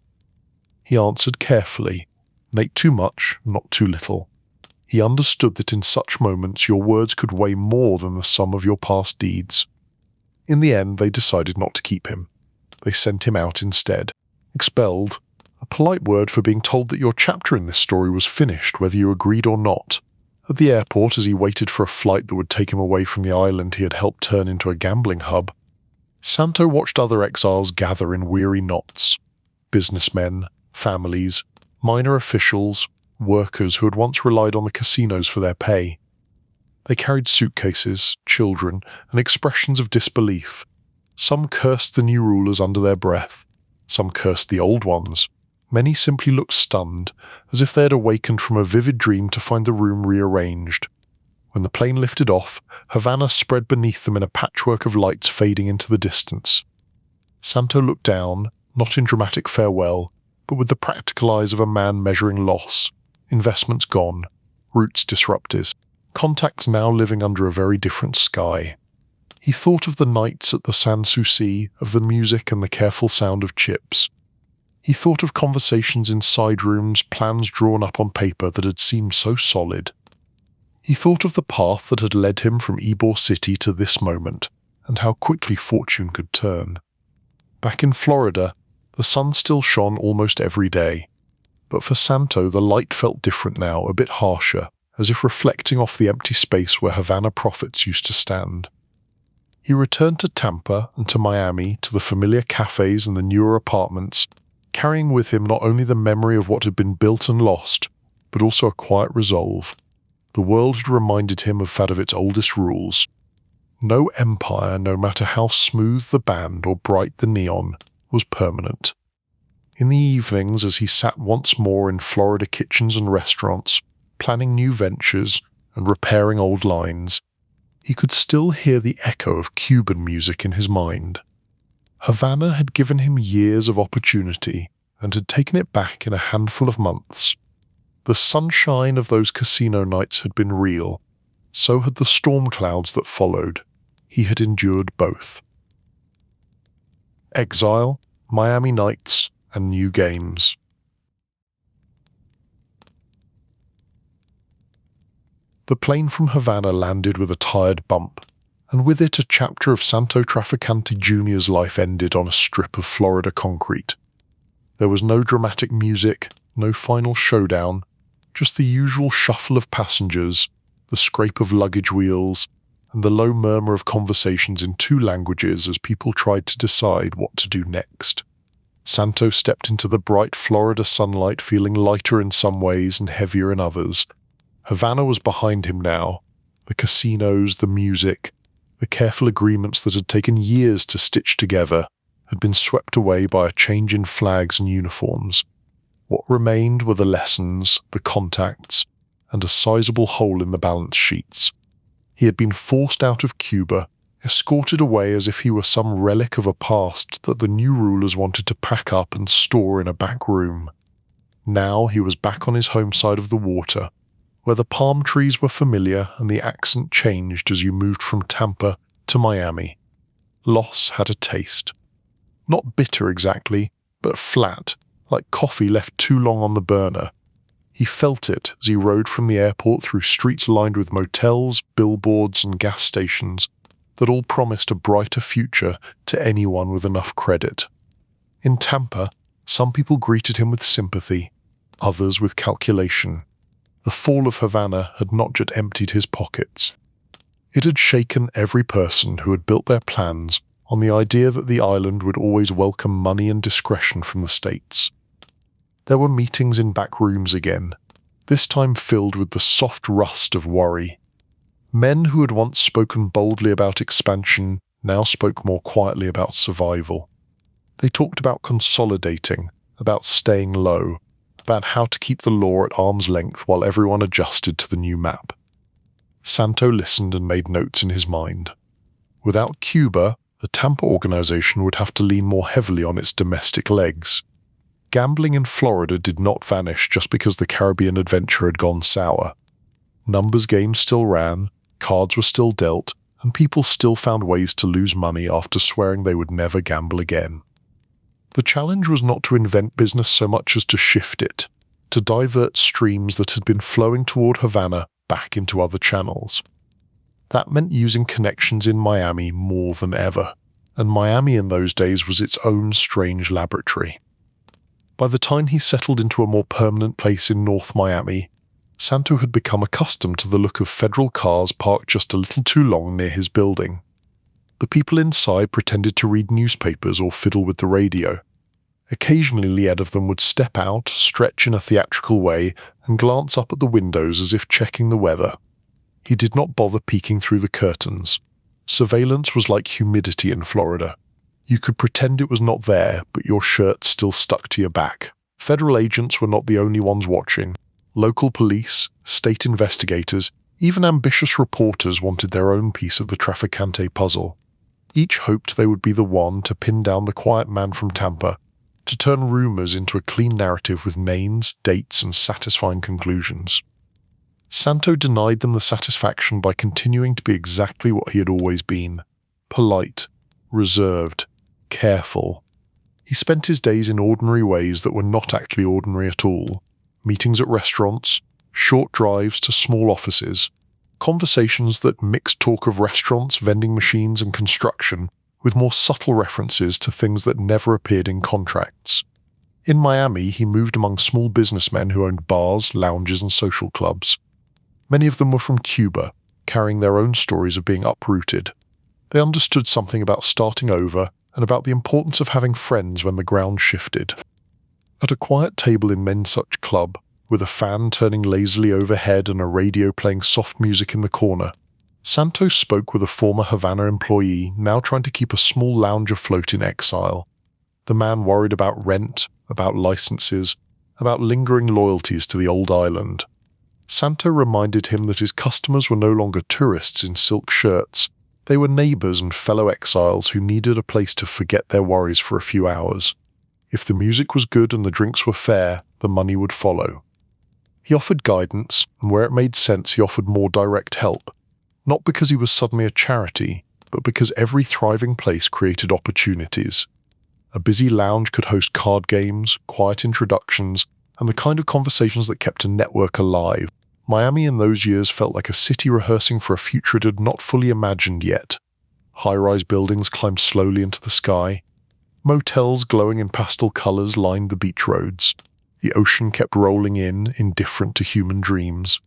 He answered carefully, not too much, not too little. He understood that in such moments your words could weigh more than the sum of your past deeds. In the end, they decided not to keep him. They sent him out instead. Expelled, a polite word for being told that your chapter in this story was finished, whether you agreed or not. At the airport, as he waited for a flight that would take him away from the island he had helped turn into a gambling hub, Santo watched other exiles gather in weary knots. Businessmen, families, minor officials, workers who had once relied on the casinos for their pay. They carried suitcases, children, and expressions of disbelief. Some cursed the new rulers under their breath. Some cursed the old ones. Many simply looked stunned, as if they had awakened from a vivid dream to find the room rearranged. When the plane lifted off, Havana spread beneath them in a patchwork of lights fading into the distance. Santo looked down, not in dramatic farewell, but with the practical eyes of a man measuring loss. Investments gone, routes disrupted, contacts now living under a very different sky. He thought of the nights at the Sans Souci, of the music and the careful sound of chips. He thought of conversations in side rooms, plans drawn up on paper that had seemed so solid. He thought of the path that had led him from Ybor City to this moment, and how quickly fortune could turn. Back in Florida, the sun still shone almost every day. But for Santo, the light felt different now, a bit harsher, as if reflecting off the empty space where Havana prophets used to stand. He returned to Tampa and to Miami, to the familiar cafes and the newer apartments, carrying with him not only the memory of what had been built and lost, but also a quiet resolve. The world had reminded him of its oldest rules. No empire, no matter how smooth the band or bright the neon, was permanent. In the evenings, as he sat once more in Florida kitchens and restaurants, planning new ventures and repairing old lines, he could still hear the echo of Cuban music in his mind. Havana had given him years of opportunity and had taken it back in a handful of months. The sunshine of those casino nights had been real, so had the storm clouds that followed. He had endured both. Exile, Miami nights, and new games. The plane from Havana landed with a tired bump, and with it a chapter of Santo Trafficante Junior's life ended on a strip of Florida concrete. There was no dramatic music, no final showdown, just the usual shuffle of passengers, the scrape of luggage wheels, and the low murmur of conversations in two languages as people tried to decide what to do next. Santo stepped into the bright Florida sunlight feeling lighter in some ways and heavier in others. Havana was behind him now. The casinos, the music, the careful agreements that had taken years to stitch together had been swept away by a change in flags and uniforms. What remained were the lessons, the contacts, and a sizable hole in the balance sheets. He had been forced out of Cuba, escorted away as if he were some relic of a past that the new rulers wanted to pack up and store in a back room. Now he was back on his home side of the water, where the palm trees were familiar and the accent changed as you moved from Tampa to Miami. Loss had a taste. Not bitter exactly, but flat, like coffee left too long on the burner. He felt it as he rode from the airport through streets lined with motels, billboards, and gas stations that all promised a brighter future to anyone with enough credit. In Tampa, some people greeted him with sympathy, others with calculation. The fall of Havana had not just emptied his pockets. It had shaken every person who had built their plans on the idea that the island would always welcome money and discretion from the States. There were meetings in back rooms again, this time filled with the soft rust of worry. Men who had once spoken boldly about expansion now spoke more quietly about survival. They talked about consolidating, about staying low, about how to keep the law at arm's length while everyone adjusted to the new map. Santo listened and made notes in his mind. Without Cuba, the Tampa organization would have to lean more heavily on its domestic legs. Gambling in Florida did not vanish just because the Caribbean adventure had gone sour. Numbers games still ran, cards were still dealt, and people still found ways to lose money after swearing they would never gamble again. The challenge was not to invent business so much as to shift it, to divert streams that had been flowing toward Havana back into other channels. That meant using connections in Miami more than ever, and Miami in those days was its own strange laboratory. By the time he settled into a more permanent place in North Miami, Santo had become accustomed to the look of federal cars parked just a little too long near his building. The people inside pretended to read newspapers or fiddle with the radio. Occasionally the head of them would step out, stretch in a theatrical way, and glance up at the windows as if checking the weather. He did not bother peeking through the curtains. Surveillance was like humidity in Florida. You could pretend it was not there, but your shirt still stuck to your back. Federal agents were not the only ones watching. Local police, state investigators, even ambitious reporters wanted their own piece of the Trafficante puzzle. Each hoped they would be the one to pin down the quiet man from Tampa, to turn rumors into a clean narrative with names, dates, and satisfying conclusions. Santo denied them the satisfaction by continuing to be exactly what he had always been: polite, reserved, careful. He spent his days in ordinary ways that were not actually ordinary at all. Meetings at restaurants, short drives to small offices, conversations that mixed talk of restaurants, vending machines, and construction with more subtle references to things that never appeared in contracts. In Miami, he moved among small businessmen who owned bars, lounges, and social clubs. Many of them were from Cuba, carrying their own stories of being uprooted. They understood something about starting over and about the importance of having friends when the ground shifted. At a quiet table in men's such club, with a fan turning lazily overhead and a radio playing soft music in the corner, Santos spoke with a former Havana employee now trying to keep a small lounge afloat in Exile. The man worried about rent, about licenses, about lingering loyalties to the old island. Santo reminded him that his customers were no longer tourists in silk shirts. They were neighbors and fellow exiles who needed a place to forget their worries for a few hours. If the music was good and the drinks were fair, the money would follow. He offered guidance, and where it made sense he offered more direct help, not because he was suddenly a charity, but because every thriving place created opportunities. A busy lounge could host card games, quiet introductions, and the kind of conversations that kept a network alive. Miami in those years felt like a city rehearsing for a future it had not fully imagined yet. High-rise buildings climbed slowly into the sky. Motels glowing in pastel colors lined the beach roads. The ocean kept rolling in, indifferent to human dreams.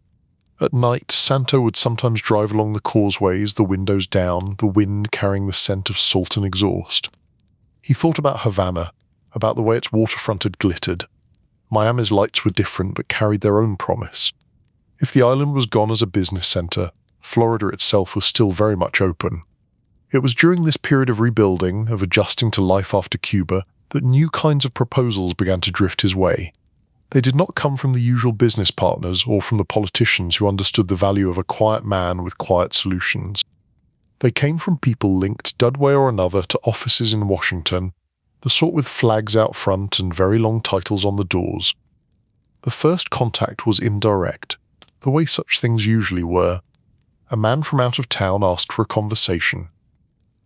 At night, Santo would sometimes drive along the causeways, the windows down, the wind carrying the scent of salt and exhaust. He thought about Havana, about the way its waterfront had glittered. Miami's lights were different but carried their own promise. If the island was gone as a business center, Florida itself was still very much open. It was during this period of rebuilding, of adjusting to life after Cuba, that new kinds of proposals began to drift his way. They did not come from the usual business partners or from the politicians who understood the value of a quiet man with quiet solutions. They came from people linked one way or another to offices in Washington, the sort with flags out front and very long titles on the doors. The first contact was indirect, the way such things usually were. A man from out of town asked for a conversation.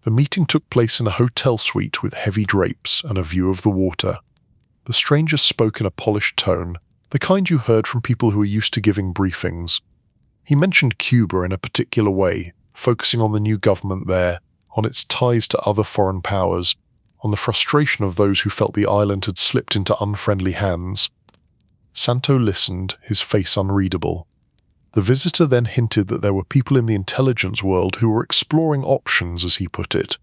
The meeting took place in a hotel suite with heavy drapes and a view of the water. The stranger spoke in a polished tone, the kind you heard from people who were used to giving briefings. He mentioned Cuba in a particular way, focusing on the new government there, on its ties to other foreign powers, on the frustration of those who felt the island had slipped into unfriendly hands. Santo listened, his face unreadable. The visitor then hinted that there were people in the intelligence world who were exploring options, as he put it.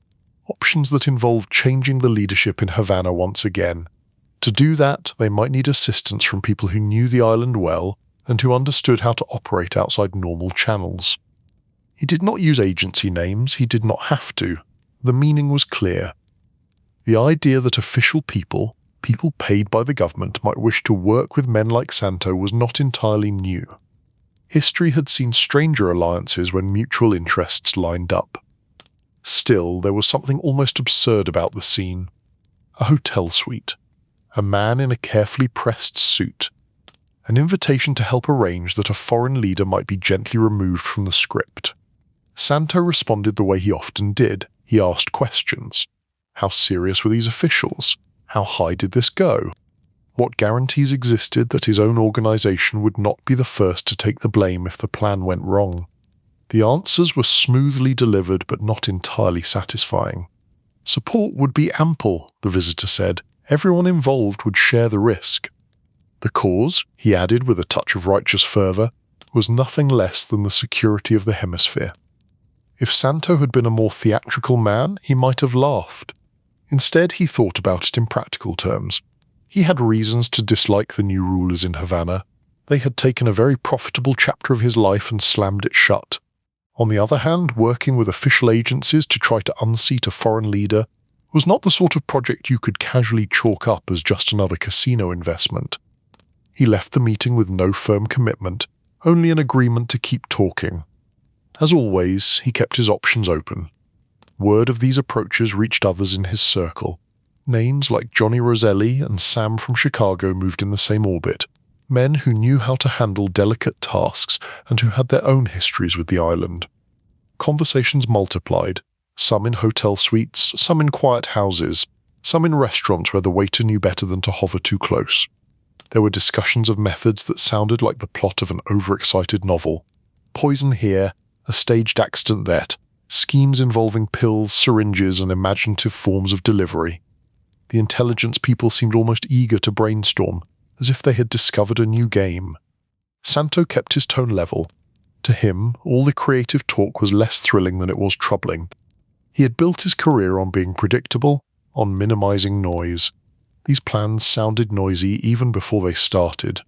Options that involved changing the leadership in Havana once again. To do that, they might need assistance from people who knew the island well and who understood how to operate outside normal channels. He did not use agency names, he did not have to. The meaning was clear. The idea that official people paid by the government, might wish to work with men like Santo was not entirely new. History had seen stranger alliances when mutual interests lined up. Still, there was something almost absurd about the scene. A hotel suite. A man in a carefully pressed suit. An invitation to help arrange that a foreign leader might be gently removed from the script. Santo responded the way he often did. He asked questions. How serious were these officials? How high did this go? What guarantees existed that his own organization would not be the first to take the blame if the plan went wrong? The answers were smoothly delivered but not entirely satisfying. Support would be ample, the visitor said. Everyone involved would share the risk. The cause, he added with a touch of righteous fervor, was nothing less than the security of the hemisphere. If Santo had been a more theatrical man, he might have laughed. Instead, he thought about it in practical terms. He had reasons to dislike the new rulers in Havana. They had taken a very profitable chapter of his life and slammed it shut. On the other hand, working with official agencies to try to unseat a foreign leader was not the sort of project you could casually chalk up as just another casino investment. He left the meeting with no firm commitment, only an agreement to keep talking. As always, he kept his options open. Word of these approaches reached others in his circle. Names like Johnny Roselli and Sam from Chicago moved in the same orbit, men who knew how to handle delicate tasks and who had their own histories with the island. Conversations multiplied, some in hotel suites, some in quiet houses, some in restaurants where the waiter knew better than to hover too close. There were discussions of methods that sounded like the plot of an overexcited novel. Poison here, a staged accident there, schemes involving pills, syringes, and imaginative forms of delivery. The intelligence people seemed almost eager to brainstorm, as if they had discovered a new game. Santo kept his tone level. To him, all the creative talk was less thrilling than it was troubling. He had built his career on being predictable, on minimizing noise. These plans sounded noisy even before they started.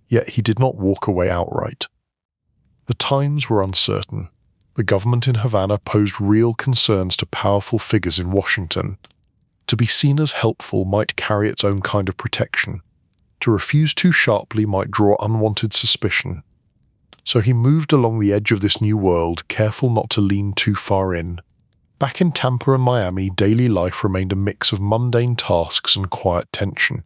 Yet he did not walk away outright. The times were uncertain. The government in Havana posed real concerns to powerful figures in Washington. To be seen as helpful might carry its own kind of protection. To refuse too sharply might draw unwanted suspicion. So he moved along the edge of this new world, careful not to lean too far in. Back in Tampa and Miami, daily life remained a mix of mundane tasks and quiet tension.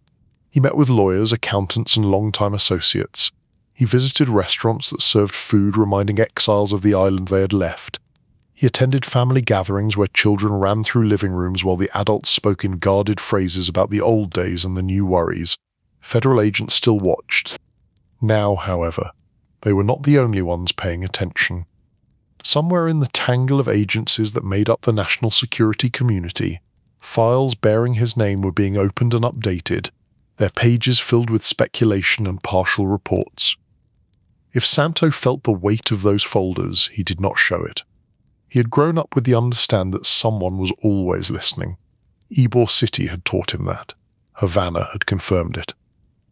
He met with lawyers, accountants, and longtime associates. He visited restaurants that served food reminding exiles of the island they had left. He attended family gatherings where children ran through living rooms while the adults spoke in guarded phrases about the old days and the new worries. Federal agents still watched. Now, however, they were not the only ones paying attention. Somewhere in the tangle of agencies that made up the national security community, files bearing his name were being opened and updated, their pages filled with speculation and partial reports. If Santo felt the weight of those folders, he did not show it. He had grown up with the understanding that someone was always listening. Ybor City had taught him that. Havana had confirmed it.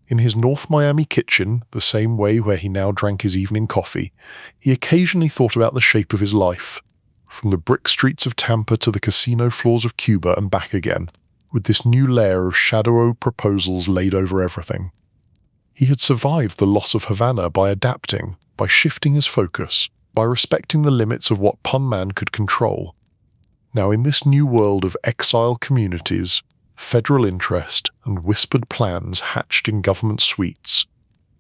In his North Miami kitchen, the same way where he now drank his evening coffee, he occasionally thought about the shape of his life, from the brick streets of Tampa to the casino floors of Cuba and back again, with this new layer of shadowy proposals laid over everything. He had survived the loss of Havana by adapting, by shifting his focus, by respecting the limits of what Pun Man could control. Now in this new world of exile communities, federal interest, and whispered plans hatched in government suites,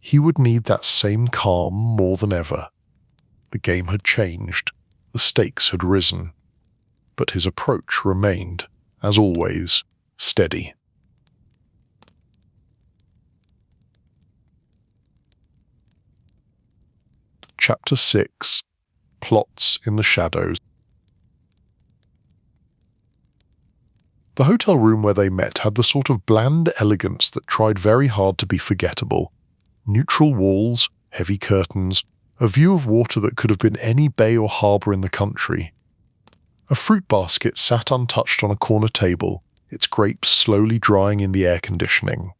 he would need that same calm more than ever. The game had changed, the stakes had risen, but his approach remained, as always, steady. Chapter 6. Plots in the Shadows. The hotel room where they met had the sort of bland elegance that tried very hard to be forgettable. Neutral walls, heavy curtains, a view of water that could have been any bay or harbour in the country. A fruit basket sat untouched on a corner table, its grapes slowly drying in the air conditioning.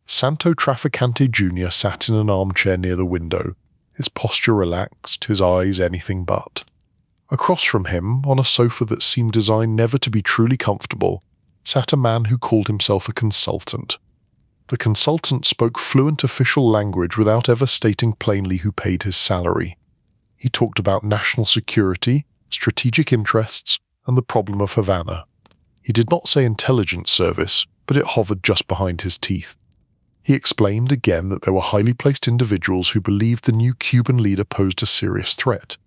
Santo Trafficante Junior sat in an armchair near the window, his posture relaxed, his eyes anything but. Across from him, on a sofa that seemed designed never to be truly comfortable, sat a man who called himself a consultant. The consultant spoke fluent official language without ever stating plainly who paid his salary. He talked about national security, strategic interests, and the problem of Havana. He did not say intelligence service, but it hovered just behind his teeth. He explained again that there were highly placed individuals who believed the new Cuban leader posed a serious threat.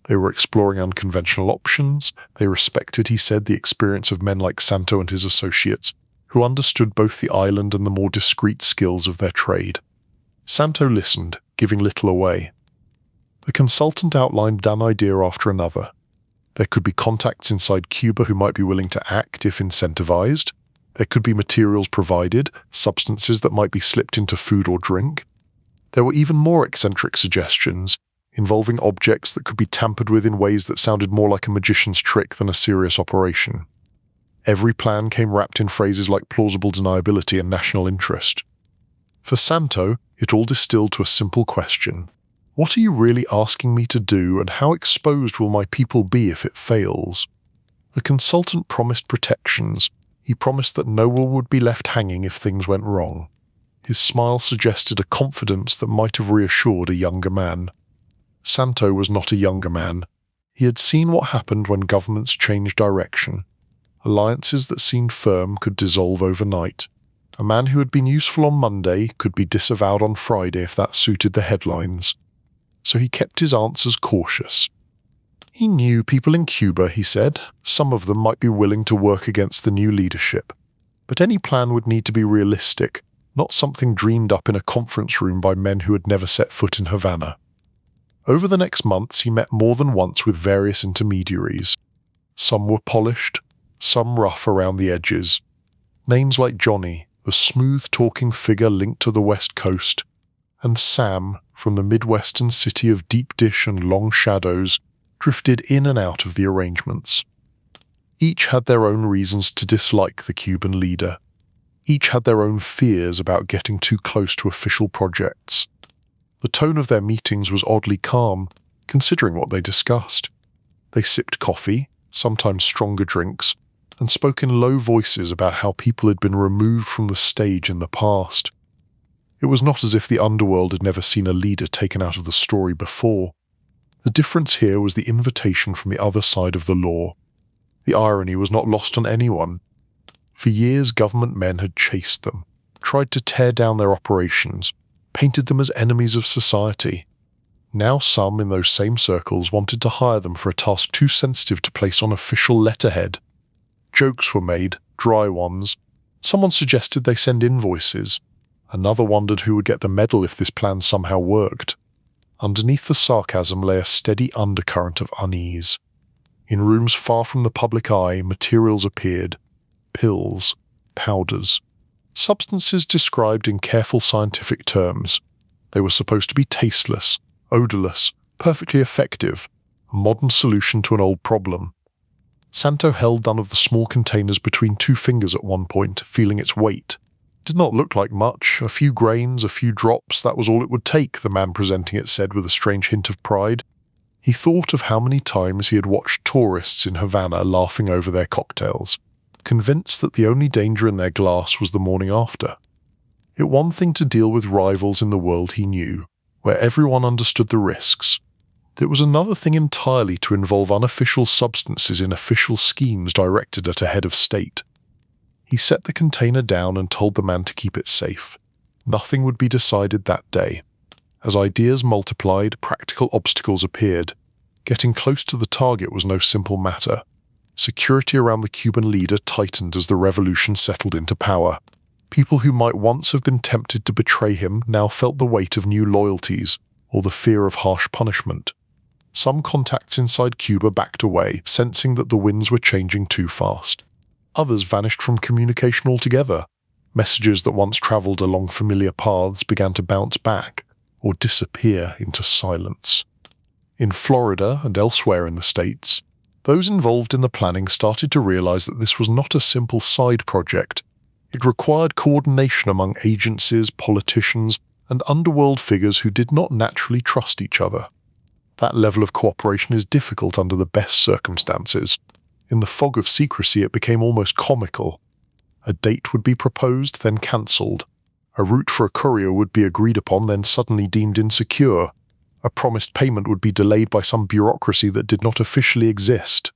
They were exploring unconventional options. They respected, he said, the experience of men like Santo and his associates, who understood both the island and the more discreet skills of their trade. Santo listened, giving little away. The consultant outlined an idea after another. There could be contacts inside Cuba who might be willing to act if incentivized. There could be materials provided, substances that might be slipped into food or drink. There were even more eccentric suggestions, involving objects that could be tampered with in ways that sounded more like a magician's trick than a serious operation. Every plan came wrapped in phrases like plausible deniability and national interest. For Santo, it all distilled to a simple question. What are you really asking me to do, and how exposed will my people be if it fails? The consultant promised protections. He promised that no one would be left hanging if things went wrong. His smile suggested a confidence that might have reassured a younger man. Santo was not a younger man. He had seen what happened when governments changed direction. Alliances that seemed firm could dissolve overnight. A man who had been useful on Monday could be disavowed on Friday if that suited the headlines. So he kept his answers cautious. He knew people in Cuba, he said. Some of them might be willing to work against the new leadership. But any plan would need to be realistic, not something dreamed up in a conference room by men who had never set foot in Havana. Over the next months he met more than once with various intermediaries. Some were polished, some rough around the edges. Names like Johnny, the smooth-talking figure linked to the West Coast, and Sam, from the Midwestern city of deep dish and long shadows, drifted in and out of the arrangements. Each had their own reasons to dislike the Cuban leader. Each had their own fears about getting too close to official projects. The tone of their meetings was oddly calm, considering what they discussed. They sipped coffee, sometimes stronger drinks, and spoke in low voices about how people had been removed from the stage in the past. It was not as if the underworld had never seen a leader taken out of the story before. The difference here was the invitation from the other side of the law. The irony was not lost on anyone. For years government men had chased them, tried to tear down their operations, painted them as enemies of society. Now some in those same circles wanted to hire them for a task too sensitive to place on official letterhead. Jokes were made, dry ones. Someone suggested they send invoices. Another wondered who would get the medal if this plan somehow worked. Underneath the sarcasm lay a steady undercurrent of unease. In rooms far from the public eye, materials appeared. Pills, powders, substances described in careful scientific terms. They were supposed to be tasteless, odorless, perfectly effective, a modern solution to an old problem. Santo held one of the small containers between two fingers at one point, feeling its weight. It did not look like much. A few grains, a few drops, that was all it would take, the man presenting it said with a strange hint of pride. He thought of how many times he had watched tourists in Havana laughing over their cocktails, convinced that the only danger in their glass was the morning after. It was one thing to deal with rivals in the world he knew, where everyone understood the risks. It was another thing entirely to involve unofficial substances in official schemes directed at a head of state. He set the container down and told the man to keep it safe. Nothing would be decided that day. As ideas multiplied, practical obstacles appeared. Getting close to the target was no simple matter. Security around the Cuban leader tightened as the revolution settled into power. People who might once have been tempted to betray him now felt the weight of new loyalties, or the fear of harsh punishment. Some contacts inside Cuba backed away, sensing that the winds were changing too fast. Others vanished from communication altogether. Messages that once traveled along familiar paths began to bounce back or disappear into silence. In Florida and elsewhere in the States, those involved in the planning started to realize that this was not a simple side project. It required coordination among agencies, politicians, and underworld figures who did not naturally trust each other. That level of cooperation is difficult under the best circumstances. In the fog of secrecy, it became almost comical. A date would be proposed, then cancelled. A route for a courier would be agreed upon, then suddenly deemed insecure. A promised payment would be delayed by some bureaucracy that did not officially exist.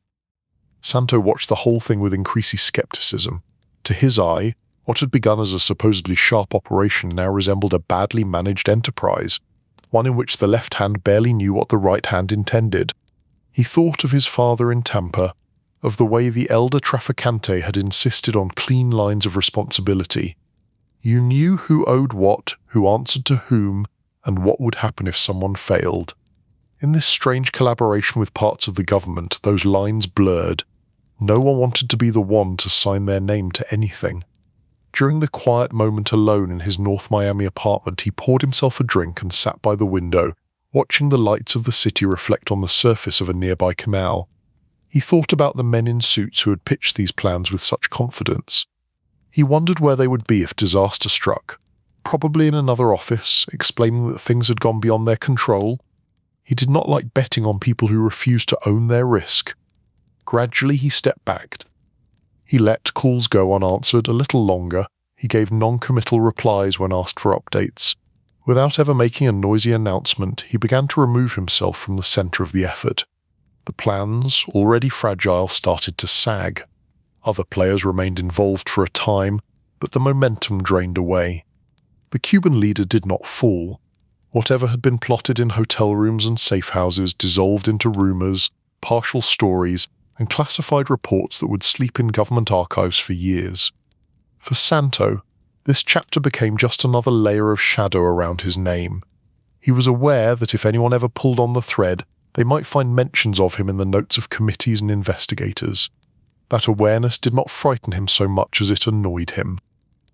Santo watched the whole thing with increasing skepticism. To his eye, what had begun as a supposedly sharp operation now resembled a badly managed enterprise, one in which the left hand barely knew what the right hand intended. He thought of his father in Tampa, of the way the elder Trafficante had insisted on clean lines of responsibility. You knew who owed what, who answered to whom, and what would happen if someone failed. In this strange collaboration with parts of the government, those lines blurred. No one wanted to be the one to sign their name to anything. During the quiet moment alone in his North Miami apartment, he poured himself a drink and sat by the window, watching the lights of the city reflect on the surface of a nearby canal. He thought about the men in suits who had pitched these plans with such confidence. He wondered where they would be if disaster struck. Probably in another office, explaining that things had gone beyond their control. He did not like betting on people who refused to own their risk. Gradually he stepped back. He let calls go unanswered a little longer. He gave non-committal replies when asked for updates. Without ever making a noisy announcement, he began to remove himself from the center of the effort. The plans, already fragile, started to sag. Other players remained involved for a time, but the momentum drained away. The Cuban leader did not fall. Whatever had been plotted in hotel rooms and safe houses dissolved into rumors, partial stories, and classified reports that would sleep in government archives for years. For Santo, this chapter became just another layer of shadow around his name. He was aware that if anyone ever pulled on the thread, they might find mentions of him in the notes of committees and investigators. That awareness did not frighten him so much as it annoyed him.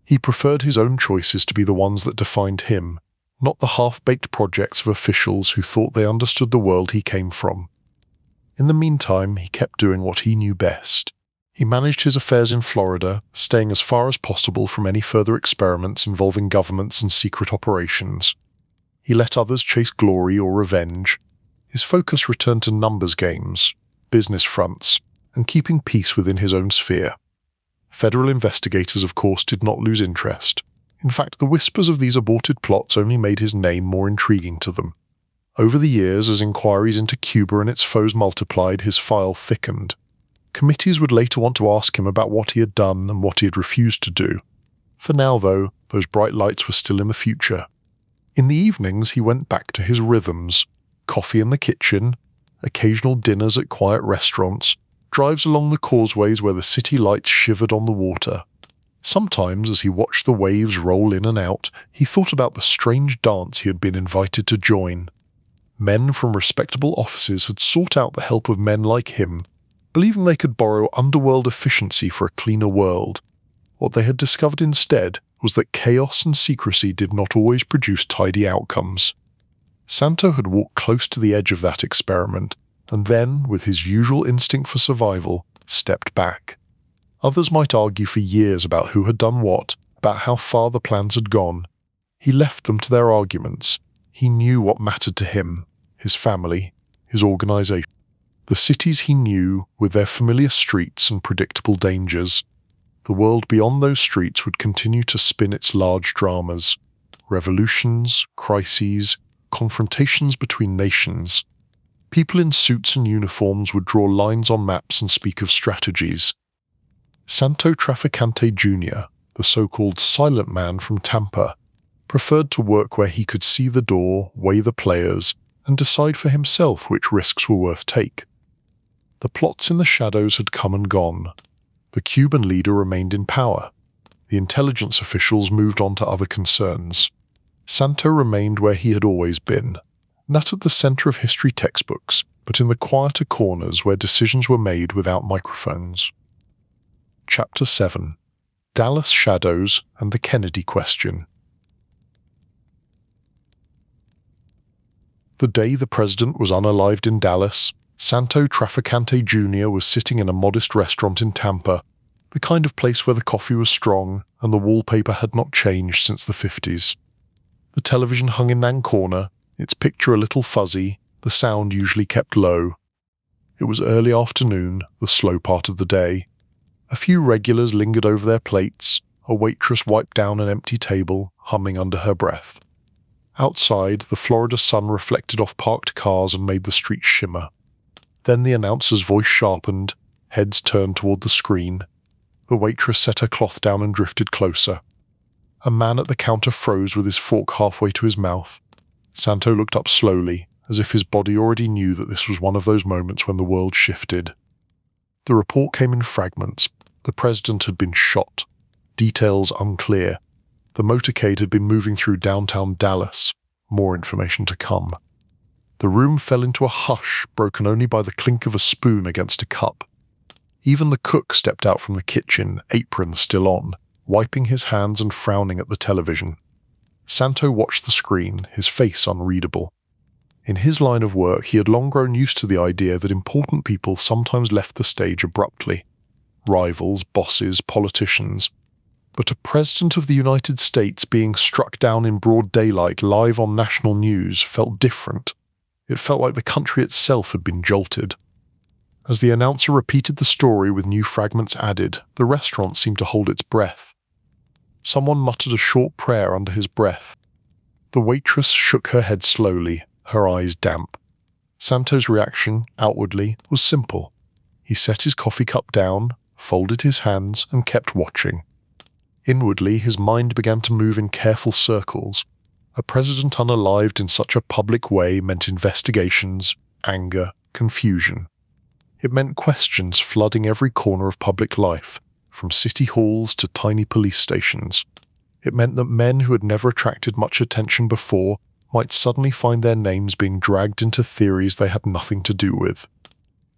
He preferred his own choices to be the ones that defined him, not the half-baked projects of officials who thought they understood the world he came from. In the meantime, he kept doing what he knew best. He managed his affairs in Florida, staying as far as possible from any further experiments involving governments and secret operations. He let others chase glory or revenge. His focus returned to numbers games, business fronts, and keeping peace within his own sphere. Federal investigators, of course, did not lose interest. In fact, the whispers of these aborted plots only made his name more intriguing to them. Over the years, as inquiries into Cuba and its foes multiplied, his file thickened. Committees would later want to ask him about what he had done and what he had refused to do. For now, though, those bright lights were still in the future. In the evenings, he went back to his rhythms: coffee in the kitchen, occasional dinners at quiet restaurants, drives along the causeways where the city lights shivered on the water. Sometimes, as he watched the waves roll in and out, he thought about the strange dance he had been invited to join. Men from respectable offices had sought out the help of men like him, believing they could borrow underworld efficiency for a cleaner world. What they had discovered instead was that chaos and secrecy did not always produce tidy outcomes. Santo had walked close to the edge of that experiment, and then, with his usual instinct for survival, stepped back. Others might argue for years about who had done what, about how far the plans had gone. He left them to their arguments. He knew what mattered to him, his family, his organization. The cities he knew, with their familiar streets and predictable dangers. The world beyond those streets would continue to spin its large dramas. Revolutions, crises, confrontations between nations. People in suits and uniforms would draw lines on maps and speak of strategies. Santo Trafficante Junior, the so-called silent man from Tampa, preferred to work where he could see the door, weigh the players, and decide for himself which risks were worth take. The plots in the shadows had come and gone. The Cuban leader remained in power. The intelligence officials moved on to other concerns. Santo remained where he had always been, not at the center of history textbooks, but in the quieter corners where decisions were made without microphones. Chapter 7: Dallas Shadows and the Kennedy Question. The day the president was unalived in Dallas, Santo Trafficante Junior was sitting in a modest restaurant in Tampa, the kind of place where the coffee was strong and the wallpaper had not changed since the 50s. The television hung in one corner, its picture a little fuzzy, the sound usually kept low. It was early afternoon, the slow part of the day. A few regulars lingered over their plates, a waitress wiped down an empty table, humming under her breath. Outside, the Florida sun reflected off parked cars and made the streets shimmer. Then the announcer's voice sharpened, heads turned toward the screen. The waitress set her cloth down and drifted closer. A man at the counter froze with his fork halfway to his mouth. Santo looked up slowly, as if his body already knew that this was one of those moments when the world shifted. The report came in fragments. The president had been shot. Details unclear. The motorcade had been moving through downtown Dallas. More information to come. The room fell into a hush, broken only by the clink of a spoon against a cup. Even the cook stepped out from the kitchen, apron still on, wiping his hands and frowning at the television. Santo watched the screen, his face unreadable. In his line of work, he had long grown used to the idea that important people sometimes left the stage abruptly. Rivals, bosses, politicians. But a president of the United States being struck down in broad daylight live on national news felt different. It felt like the country itself had been jolted. As the announcer repeated the story with new fragments added, the restaurant seemed to hold its breath. Someone muttered a short prayer under his breath. The waitress shook her head slowly, her eyes damp. Santo's reaction, outwardly, was simple. He set his coffee cup down, folded his hands, and kept watching. Inwardly, his mind began to move in careful circles. A president unalived in such a public way meant investigations, anger, confusion. It meant questions flooding every corner of public life, from city halls to tiny police stations. It meant that men who had never attracted much attention before might suddenly find their names being dragged into theories they had nothing to do with.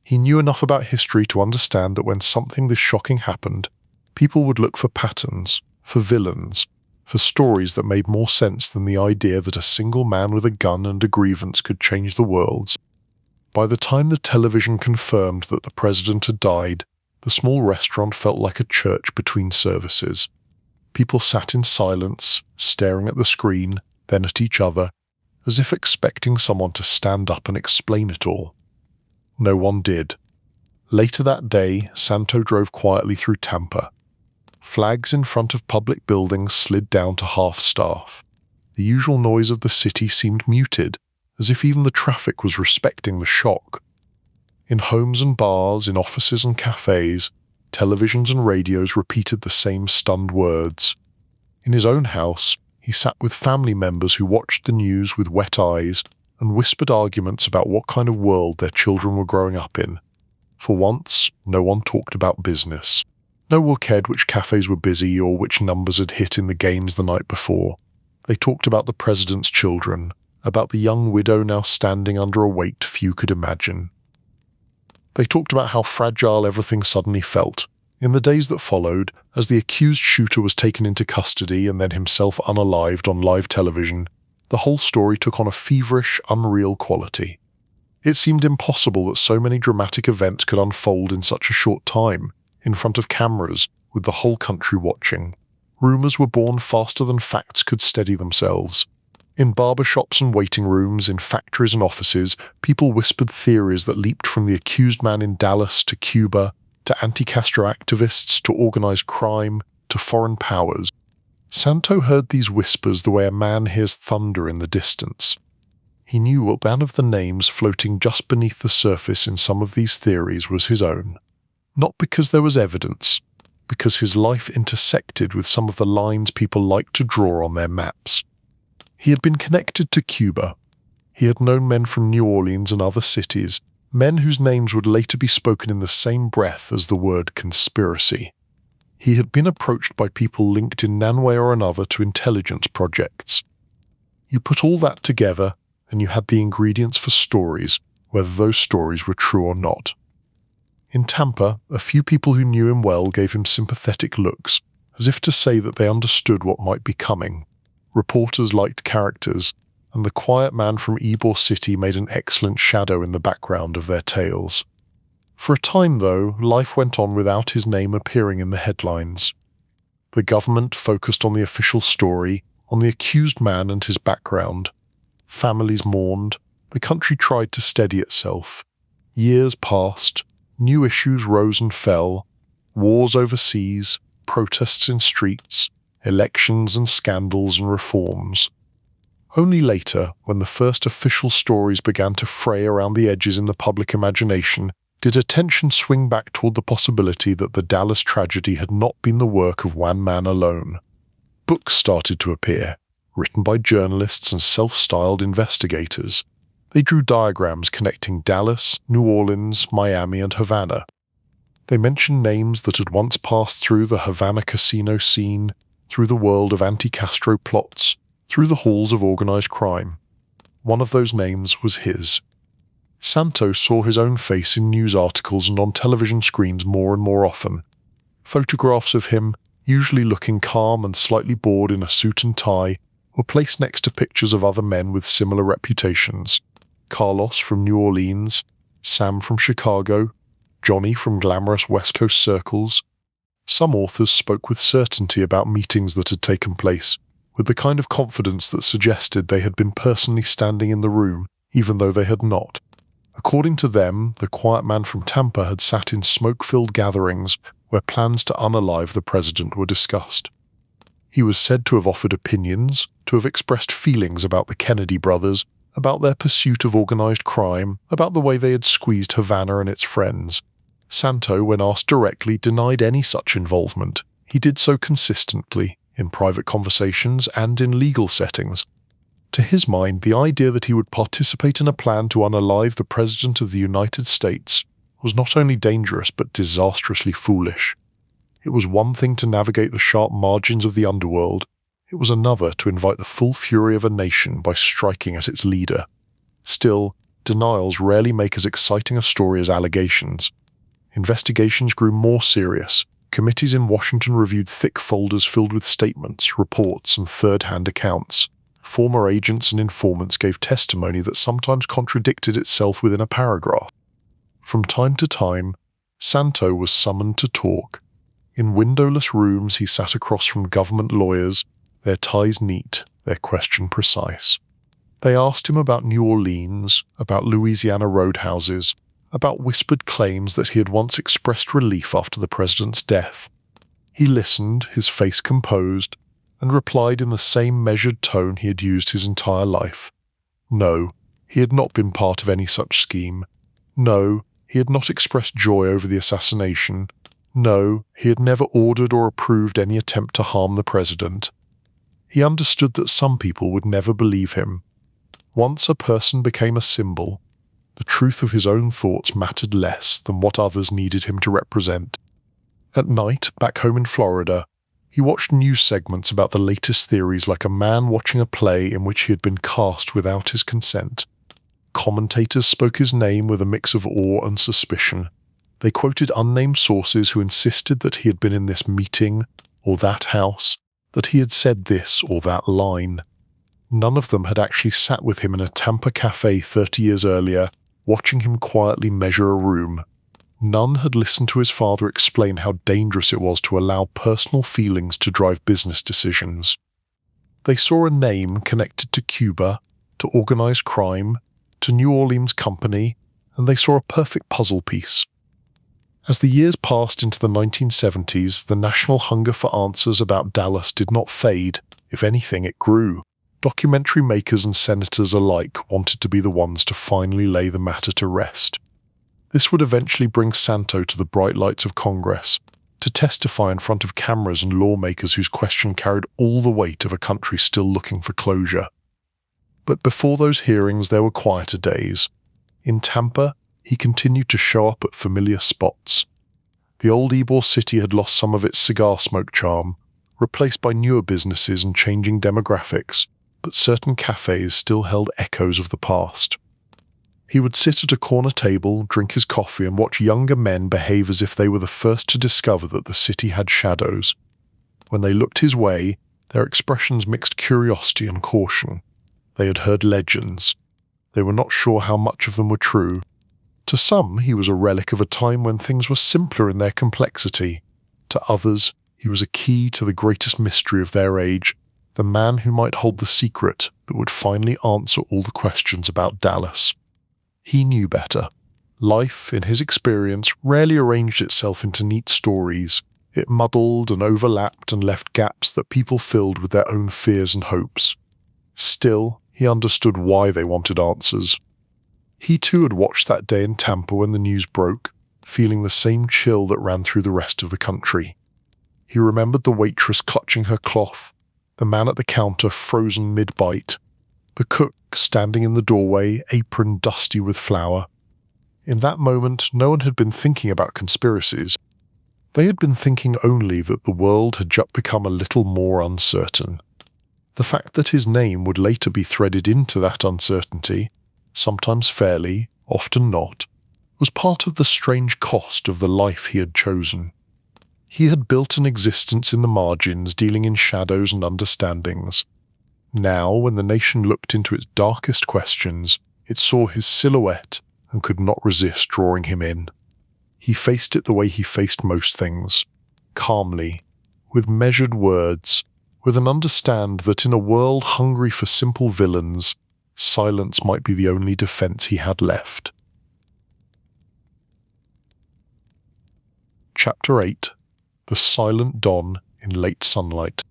He knew enough about history to understand that when something this shocking happened, people would look for patterns, for villains, for stories that made more sense than the idea that a single man with a gun and a grievance could change the world. By the time the television confirmed that the president had died, the small restaurant felt like a church between services. People sat in silence, staring at the screen, then at each other, as if expecting someone to stand up and explain it all. No one did. Later that day, Santo drove quietly through Tampa. Flags in front of public buildings slid down to half-staff. The usual noise of the city seemed muted, as if even the traffic was respecting the shock. In homes and bars, in offices and cafes, televisions and radios repeated the same stunned words. In his own house, he sat with family members who watched the news with wet eyes and whispered arguments about what kind of world their children were growing up in. For once, no one talked about business. No one cared which cafes were busy or which numbers had hit in the games the night before. They talked about the president's children, about the young widow now standing under a weight few could imagine. They talked about how fragile everything suddenly felt. In the days that followed, as the accused shooter was taken into custody and then himself unalived on live television, the whole story took on a feverish, unreal quality. It seemed impossible that so many dramatic events could unfold in such a short time, in front of cameras, with the whole country watching. Rumors were born faster than facts could steady themselves. In barbershops and waiting rooms, in factories and offices, people whispered theories that leaped from the accused man in Dallas to Cuba, to anti-Castro activists, to organized crime, to foreign powers. Santo heard these whispers the way a man hears thunder in the distance. He knew one of the names floating just beneath the surface in some of these theories was his own. Not because there was evidence, because his life intersected with some of the lines people liked to draw on their maps. He had been connected to Cuba. He had known men from New Orleans and other cities, men whose names would later be spoken in the same breath as the word conspiracy. He had been approached by people linked in one way or another to intelligence projects. You put all that together, and you had the ingredients for stories, whether those stories were true or not. In Tampa, a few people who knew him well gave him sympathetic looks, as if to say that they understood what might be coming. Reporters liked characters, and the quiet man from Ybor City made an excellent shadow in the background of their tales. For a time, though, life went on without his name appearing in the headlines. The government focused on the official story, on the accused man and his background. Families mourned. The country tried to steady itself. Years passed. New issues rose and fell. Wars overseas, protests in streets, elections and scandals and reforms. Only later, when the first official stories began to fray around the edges in the public imagination, did attention swing back toward the possibility that the Dallas tragedy had not been the work of one man alone. Books started to appear, written by journalists and self-styled investigators. They drew diagrams connecting Dallas, New Orleans, Miami, and Havana. They mentioned names that had once passed through the Havana casino scene, through the world of anti-Castro plots, through the halls of organized crime. One of those names was his. Santo saw his own face in news articles and on television screens more and more often. Photographs of him, usually looking calm and slightly bored in a suit and tie, were placed next to pictures of other men with similar reputations. Carlos from New Orleans, Sam from Chicago, Johnny from glamorous West Coast circles. Some authors spoke with certainty about meetings that had taken place, with the kind of confidence that suggested they had been personally standing in the room, even though they had not. According to them, the quiet man from Tampa had sat in smoke-filled gatherings where plans to unalive the president were discussed. He was said to have offered opinions, to have expressed feelings about the Kennedy brothers, about their pursuit of organized crime, about the way they had squeezed Havana and its friends. Santo, when asked directly, denied any such involvement. He did so consistently, in private conversations and in legal settings. To his mind, the idea that he would participate in a plan to unalive the President of the United States was not only dangerous but disastrously foolish. It was one thing to navigate the sharp margins of the underworld. It was another to invite the full fury of a nation by striking at its leader. Still, denials rarely make as exciting a story as allegations. Investigations grew more serious. Committees in Washington reviewed thick folders filled with statements, reports, and third-hand accounts. Former agents and informants gave testimony that sometimes contradicted itself within a paragraph. From time to time, Santo was summoned to talk. In windowless rooms he sat across from government lawyers, their ties neat, their question precise. They asked him about New Orleans, about Louisiana roadhouses, about whispered claims that he had once expressed relief after the president's death. He listened, his face composed, and replied in the same measured tone he had used his entire life. No, he had not been part of any such scheme. No, he had not expressed joy over the assassination. No, he had never ordered or approved any attempt to harm the president. He understood that some people would never believe him. Once a person became a symbol, the truth of his own thoughts mattered less than what others needed him to represent. At night, back home in Florida, he watched news segments about the latest theories like a man watching a play in which he had been cast without his consent. Commentators spoke his name with a mix of awe and suspicion. They quoted unnamed sources who insisted that he had been in this meeting or that house, that he had said this or that line. None of them had actually sat with him in a Tampa cafe 30 years earlier, watching him quietly measure a room. None had listened to his father explain how dangerous it was to allow personal feelings to drive business decisions. They saw a name connected to Cuba, to organized crime, to New Orleans Company, and they saw a perfect puzzle piece. As the years passed into the 1970s, the national hunger for answers about Dallas did not fade. If anything, it grew. Documentary makers and senators alike wanted to be the ones to finally lay the matter to rest. This would eventually bring Santo to the bright lights of Congress, to testify in front of cameras and lawmakers whose question carried all the weight of a country still looking for closure. But before those hearings there were quieter days. In Tampa, he continued to show up at familiar spots. The old Ybor City had lost some of its cigar smoke charm, replaced by newer businesses and changing demographics, but certain cafes still held echoes of the past. He would sit at a corner table, drink his coffee, and watch younger men behave as if they were the first to discover that the city had shadows. When they looked his way, their expressions mixed curiosity and caution. They had heard legends. They were not sure how much of them were true. To some, he was a relic of a time when things were simpler in their complexity. To others, he was a key to the greatest mystery of their age, the man who might hold the secret that would finally answer all the questions about Dallas. He knew better. Life, in his experience, rarely arranged itself into neat stories. It muddled and overlapped and left gaps that people filled with their own fears and hopes. Still, he understood why they wanted answers. He too had watched that day in Tampa when the news broke, feeling the same chill that ran through the rest of the country. He remembered the waitress clutching her cloth, the man at the counter frozen mid-bite, the cook standing in the doorway, apron dusty with flour. In that moment, no one had been thinking about conspiracies. They had been thinking only that the world had just become a little more uncertain. The fact that his name would later be threaded into that uncertainty, sometimes fairly, often not, was part of the strange cost of the life he had chosen. He had built an existence in the margins, dealing in shadows and understandings. Now, when the nation looked into its darkest questions, it saw his silhouette and could not resist drawing him in. He faced it the way he faced most things, calmly, with measured words, with an understand that in a world hungry for simple villains, silence might be the only defense he had left. Chapter 8. The Silent Dawn in Late Sunlight.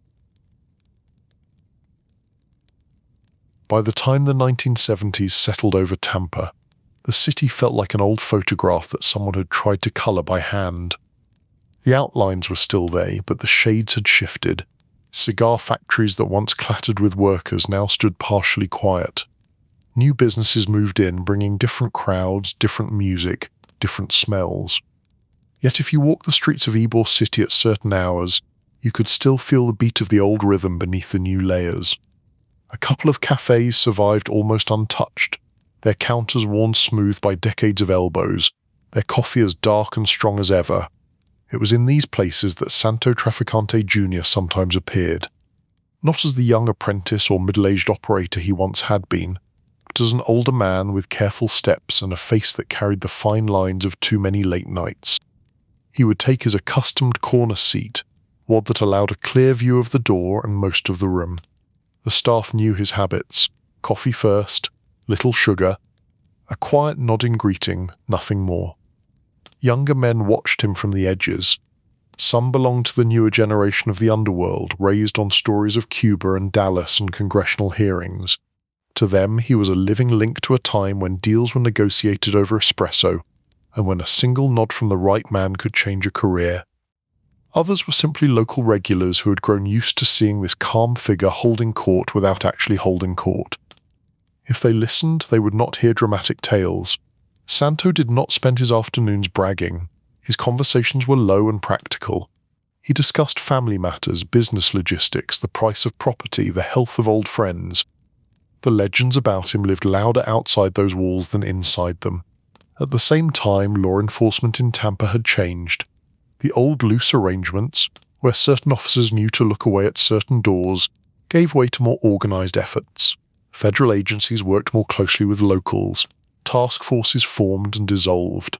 By the time the 1970s settled over Tampa, the city felt like an old photograph that someone had tried to color by hand. The outlines were still there, but the shades had shifted. Cigar factories that once clattered with workers now stood partially quiet. New businesses moved in, bringing different crowds, different music, different smells. Yet if you walked the streets of Ybor City at certain hours, you could still feel the beat of the old rhythm beneath the new layers. A couple of cafes survived almost untouched, their counters worn smooth by decades of elbows, their coffee as dark and strong as ever. It was in these places that Santo Trafficante Junior sometimes appeared, not as the young apprentice or middle-aged operator he once had been, but as an older man with careful steps and a face that carried the fine lines of too many late nights. He would take his accustomed corner seat, one that allowed a clear view of the door and most of the room. The staff knew his habits: coffee first, little sugar, a quiet nodding greeting, nothing more. Younger men watched him from the edges. Some belonged to the newer generation of the underworld, raised on stories of Cuba and Dallas and congressional hearings. To them, he was a living link to a time when deals were negotiated over espresso, and when a single nod from the right man could change a career. Others were simply local regulars who had grown used to seeing this calm figure holding court without actually holding court. If they listened, they would not hear dramatic tales. Santo did not spend his afternoons bragging. His conversations were low and practical. He discussed family matters, business logistics, the price of property, the health of old friends. The legends about him lived louder outside those walls than inside them. At the same time, law enforcement in Tampa had changed. The old loose arrangements, where certain officers knew to look away at certain doors, gave way to more organized efforts. Federal agencies worked more closely with locals. Task forces formed and dissolved.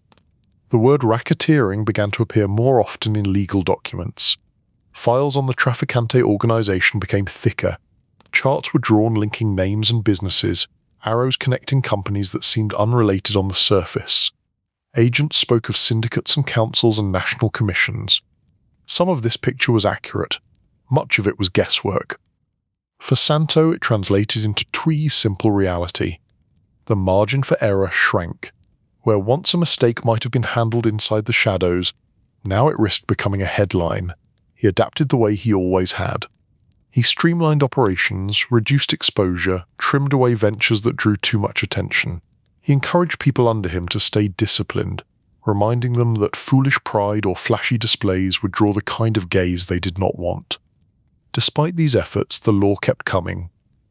The word racketeering began to appear more often in legal documents. Files on the Trafficante organization became thicker. Charts were drawn linking names and businesses, arrows connecting companies that seemed unrelated on the surface. Agents spoke of syndicates and councils and national commissions. Some of this picture was accurate. Much of it was guesswork. For Santo, it translated into simple reality. The margin for error shrank. Where once a mistake might have been handled inside the shadows, now it risked becoming a headline. He adapted the way he always had. He streamlined operations, reduced exposure, trimmed away ventures that drew too much attention. He encouraged people under him to stay disciplined, reminding them that foolish pride or flashy displays would draw the kind of gaze they did not want. Despite these efforts, the law kept coming.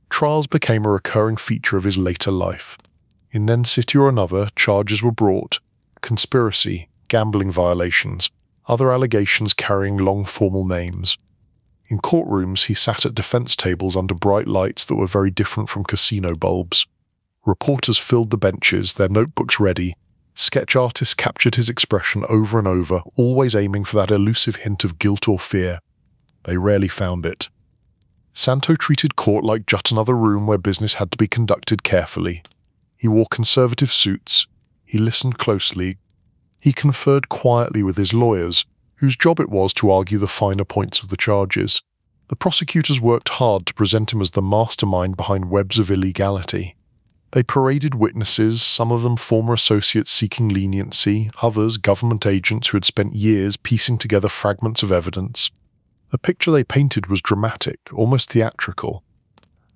Trials became a recurring feature of his later life. In one city or another, charges were brought: conspiracy, gambling violations, other allegations carrying long formal names. In courtrooms, he sat at defense tables under bright lights that were very different from casino bulbs. Reporters filled the benches, their notebooks ready. Sketch artists captured his expression over and over, always aiming for that elusive hint of guilt or fear. They rarely found it. Santo treated court like just another room where business had to be conducted carefully. He wore conservative suits. He listened closely. He conferred quietly with his lawyers, whose job it was to argue the finer points of the charges. The prosecutors worked hard to present him as the mastermind behind webs of illegality. They paraded witnesses, some of them former associates seeking leniency, others government agents who had spent years piecing together fragments of evidence. The picture they painted was dramatic, almost theatrical.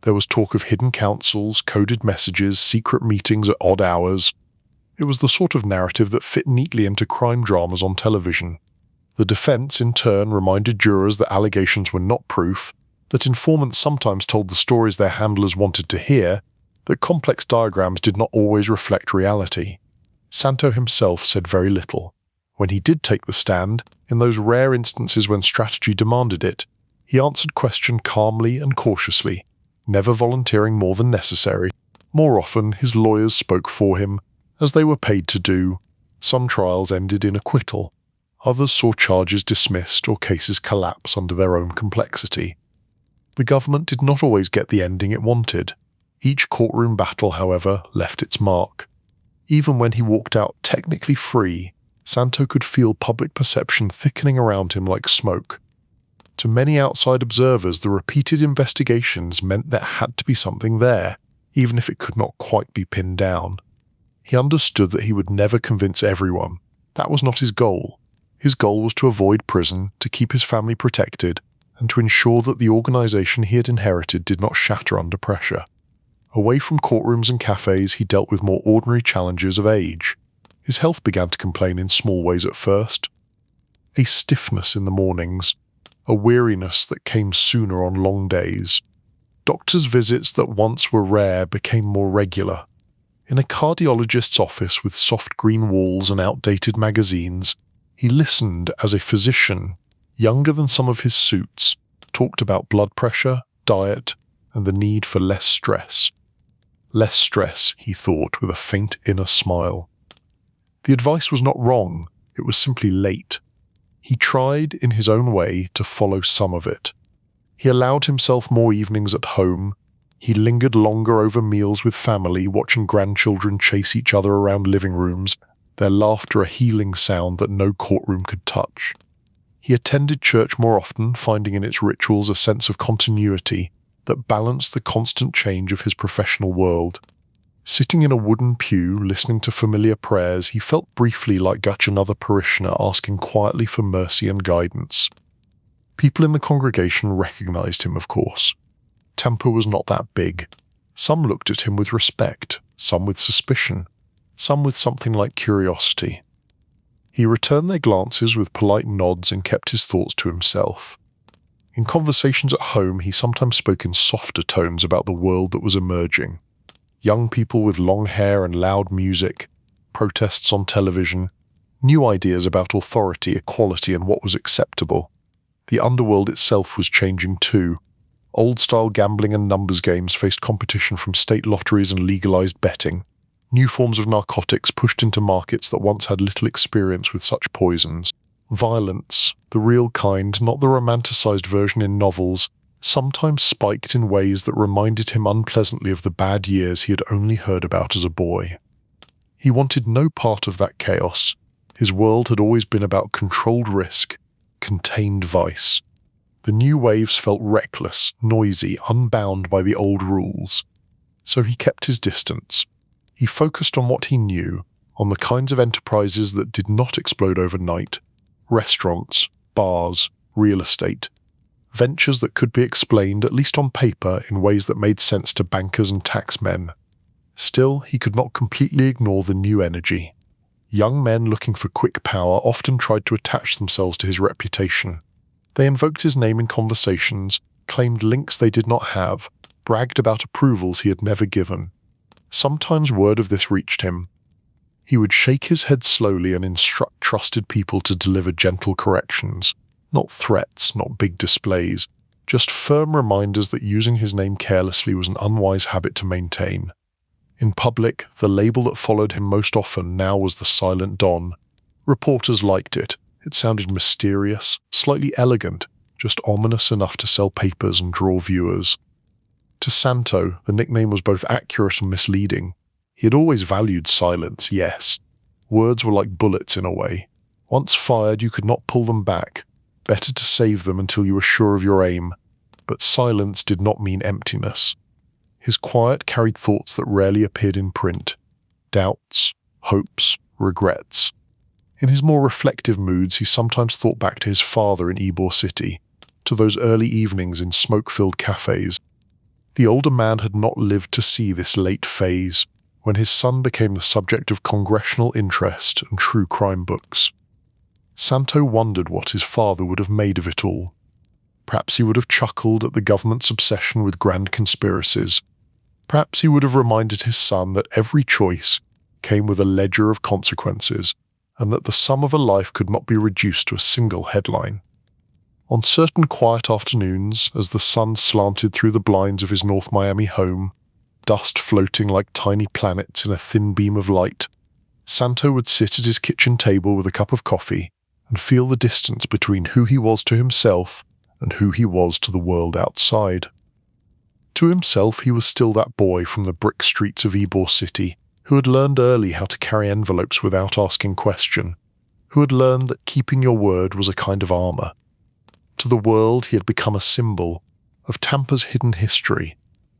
There was talk of hidden counsels, coded messages, secret meetings at odd hours. It was the sort of narrative that fit neatly into crime dramas on television. The defense, in turn, reminded jurors that allegations were not proof, that informants sometimes told the stories their handlers wanted to hear, that complex diagrams did not always reflect reality. Santo himself said very little. When he did take the stand, in those rare instances when strategy demanded it, he answered questions calmly and cautiously, never volunteering more than necessary. More often, his lawyers spoke for him, as they were paid to do. Some trials ended in acquittal. Others saw charges dismissed or cases collapse under their own complexity. The government did not always get the ending it wanted. Each courtroom battle, however, left its mark. Even when he walked out technically free, Santo could feel public perception thickening around him like smoke. To many outside observers, the repeated investigations meant there had to be something there, even if it could not quite be pinned down. He understood that he would never convince everyone. That was not his goal. His goal was to avoid prison, to keep his family protected, and to ensure that the organization he had inherited did not shatter under pressure. Away from courtrooms and cafes, he dealt with more ordinary challenges of age. His health began to complain in small ways at first. A stiffness in the mornings, a weariness that came sooner on long days. Doctors' visits that once were rare became more regular. In a cardiologist's office with soft green walls and outdated magazines, he listened as a physician, younger than some of his suits, talked about blood pressure, diet, and the need for less stress. Less stress, he thought with a faint inner smile. The advice was not wrong, it was simply late. He tried, in his own way, to follow some of it. He allowed himself more evenings at home. He lingered longer over meals with family, watching grandchildren chase each other around living rooms, their laughter a healing sound that no courtroom could touch. He attended church more often, finding in its rituals a sense of continuity that balanced the constant change of his professional world. Sitting in a wooden pew, listening to familiar prayers, he felt briefly like just another parishioner asking quietly for mercy and guidance. People in the congregation recognized him, of course. Tampa was not that big. Some looked at him with respect, some with suspicion, some with something like curiosity. He returned their glances with polite nods and kept his thoughts to himself. In conversations at home, he sometimes spoke in softer tones about the world that was emerging. Young people with long hair and loud music, protests on television, new ideas about authority, equality, and what was acceptable. The underworld itself was changing too. Old-style gambling and numbers games faced competition from state lotteries and legalized betting. New forms of narcotics pushed into markets that once had little experience with such poisons. Violence, the real kind, not the romanticized version in novels, sometimes spiked in ways that reminded him unpleasantly of the bad years he had only heard about as a boy. He wanted no part of that chaos. His world had always been about controlled risk, contained vice. The new waves felt reckless, noisy, unbound by the old rules. So he kept his distance. He focused on what he knew, on the kinds of enterprises that did not explode overnight. Restaurants, bars, real estate. Ventures that could be explained, at least on paper, in ways that made sense to bankers and taxmen. Still, he could not completely ignore the new energy. Young men looking for quick power often tried to attach themselves to his reputation. They invoked his name in conversations, claimed links they did not have, bragged about approvals he had never given. Sometimes word of this reached him. He would shake his head slowly and instruct trusted people to deliver gentle corrections. Not threats, not big displays, just firm reminders that using his name carelessly was an unwise habit to maintain. In public, the label that followed him most often now was the Silent Don. Reporters liked it. It sounded mysterious, slightly elegant, just ominous enough to sell papers and draw viewers. To Santo, the nickname was both accurate and misleading. He had always valued silence, yes. Words were like bullets in a way. Once fired, you could not pull them back. Better to save them until you were sure of your aim. But silence did not mean emptiness. His quiet carried thoughts that rarely appeared in print. Doubts, hopes, regrets. In his more reflective moods, he sometimes thought back to his father in Ybor City, to those early evenings in smoke-filled cafes. The older man had not lived to see this late phase, when his son became the subject of congressional interest and true crime books. Santo wondered what his father would have made of it all. Perhaps he would have chuckled at the government's obsession with grand conspiracies. Perhaps he would have reminded his son that every choice came with a ledger of consequences, and that the sum of a life could not be reduced to a single headline. On certain quiet afternoons, as the sun slanted through the blinds of his North Miami home, dust floating like tiny planets in a thin beam of light, Santo would sit at his kitchen table with a cup of coffee and feel the distance between who he was to himself and who he was to the world outside. To himself, he was still that boy from the brick streets of Ybor City who had learned early how to carry envelopes without asking question, who had learned that keeping your word was a kind of armor. To the world, he had become a symbol of Tampa's hidden history,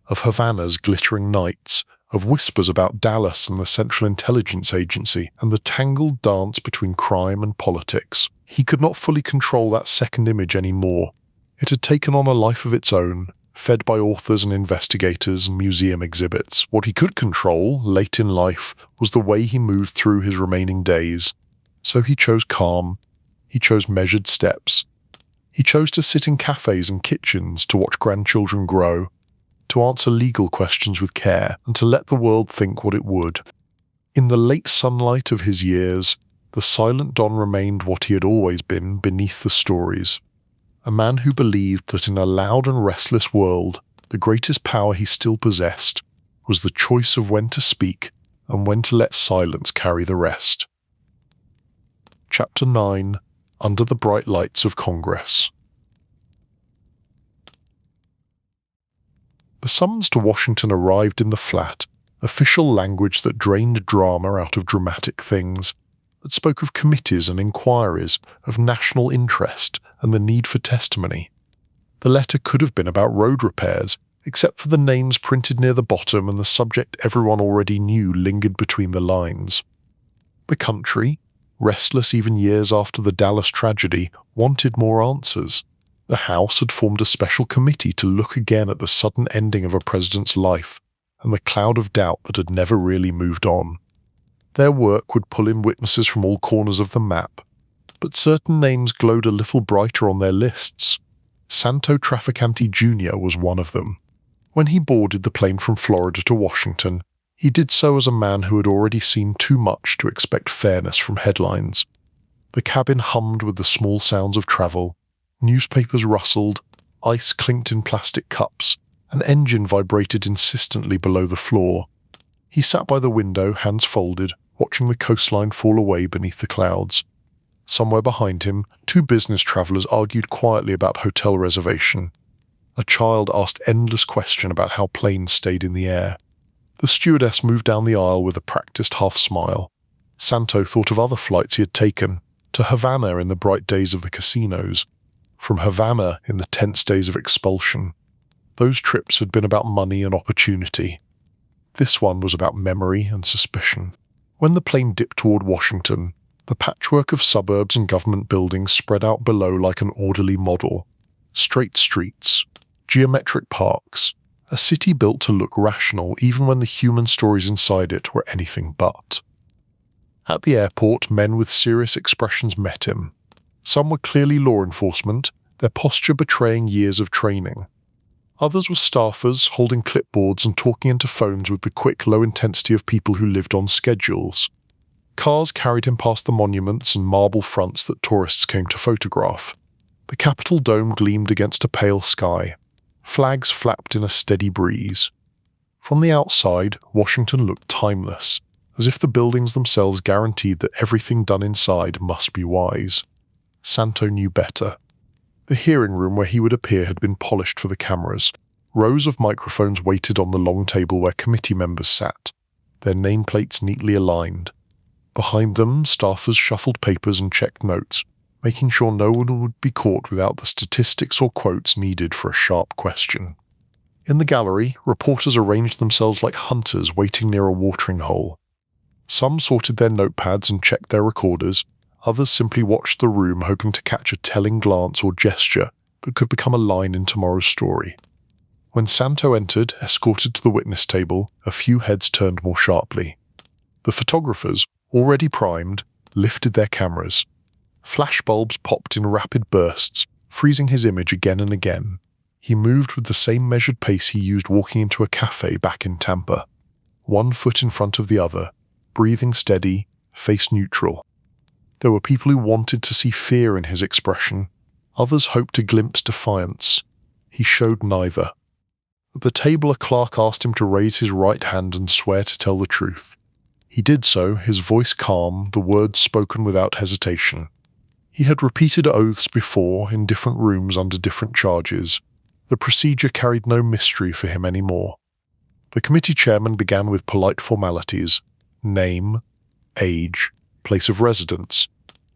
of Havana's glittering nights, of whispers about Dallas and the Central Intelligence Agency, and the tangled dance between crime and politics. He could not fully control that second image anymore. It had taken on a life of its own, fed by authors and investigators and museum exhibits. What he could control, late in life, was the way he moved through his remaining days. So he chose calm. He chose measured steps. He chose to sit in cafes and kitchens to watch grandchildren grow, to answer legal questions with care, and to let the world think what it would. In the late sunlight of his years, the Silent Don remained what he had always been beneath the stories. A man who believed that in a loud and restless world, the greatest power he still possessed was the choice of when to speak and when to let silence carry the rest. Chapter 9. Under the Bright Lights of Congress. The summons to Washington arrived in the flat, official language that drained drama out of dramatic things, that spoke of committees and inquiries, of national interest and the need for testimony. The letter could have been about road repairs, except for the names printed near the bottom and the subject everyone already knew lingered between the lines. The country, restless even years after the Dallas tragedy, wanted more answers. The House had formed a special committee to look again at the sudden ending of a president's life and the cloud of doubt that had never really moved on. Their work would pull in witnesses from all corners of the map, but certain names glowed a little brighter on their lists. Santo Trafficante Junior was one of them. When he boarded the plane from Florida to Washington, he did so as a man who had already seen too much to expect fairness from headlines. The cabin hummed with the small sounds of travel. Newspapers rustled, ice clinked in plastic cups, an engine vibrated insistently below the floor. He sat by the window, hands folded, watching the coastline fall away beneath the clouds. Somewhere behind him, two business travelers argued quietly about hotel reservation. A child asked endless questions about how planes stayed in the air. The stewardess moved down the aisle with a practiced half-smile. Santo thought of other flights he had taken, to Havana in the bright days of the casinos, from Havana in the tense days of expulsion. Those trips had been about money and opportunity. This one was about memory and suspicion. When the plane dipped toward Washington, the patchwork of suburbs and government buildings spread out below like an orderly model. Straight streets, geometric parks, a city built to look rational even when the human stories inside it were anything but. At the airport, men with serious expressions met him. Some were clearly law enforcement, their posture betraying years of training. Others were staffers holding clipboards and talking into phones with the quick, low intensity of people who lived on schedules. Cars carried him past the monuments and marble fronts that tourists came to photograph. The Capitol dome gleamed against a pale sky. Flags flapped in a steady breeze. From the outside, Washington looked timeless, as if the buildings themselves guaranteed that everything done inside must be wise. Santo knew better. The hearing room where he would appear had been polished for the cameras. Rows of microphones waited on the long table where committee members sat, their nameplates neatly aligned. Behind them, staffers shuffled papers and checked notes, making sure no one would be caught without the statistics or quotes needed for a sharp question. In the gallery, reporters arranged themselves like hunters waiting near a watering hole. Some sorted their notepads and checked their recorders, others simply watched the room hoping to catch a telling glance or gesture that could become a line in tomorrow's story. When Santo entered, escorted to the witness table, a few heads turned more sharply. The photographers, already primed, lifted their cameras. Flashbulbs popped in rapid bursts, freezing his image again and again. He moved with the same measured pace he used walking into a cafe back in Tampa, one foot in front of the other, breathing steady, face neutral. There were people who wanted to see fear in his expression. Others hoped to glimpse defiance. He showed neither. At the table, a clerk asked him to raise his right hand and swear to tell the truth. He did so, his voice calm, the words spoken without hesitation. He had repeated oaths before in different rooms under different charges. The procedure carried no mystery for him anymore. The committee chairman began with polite formalities: name, age, place of residence,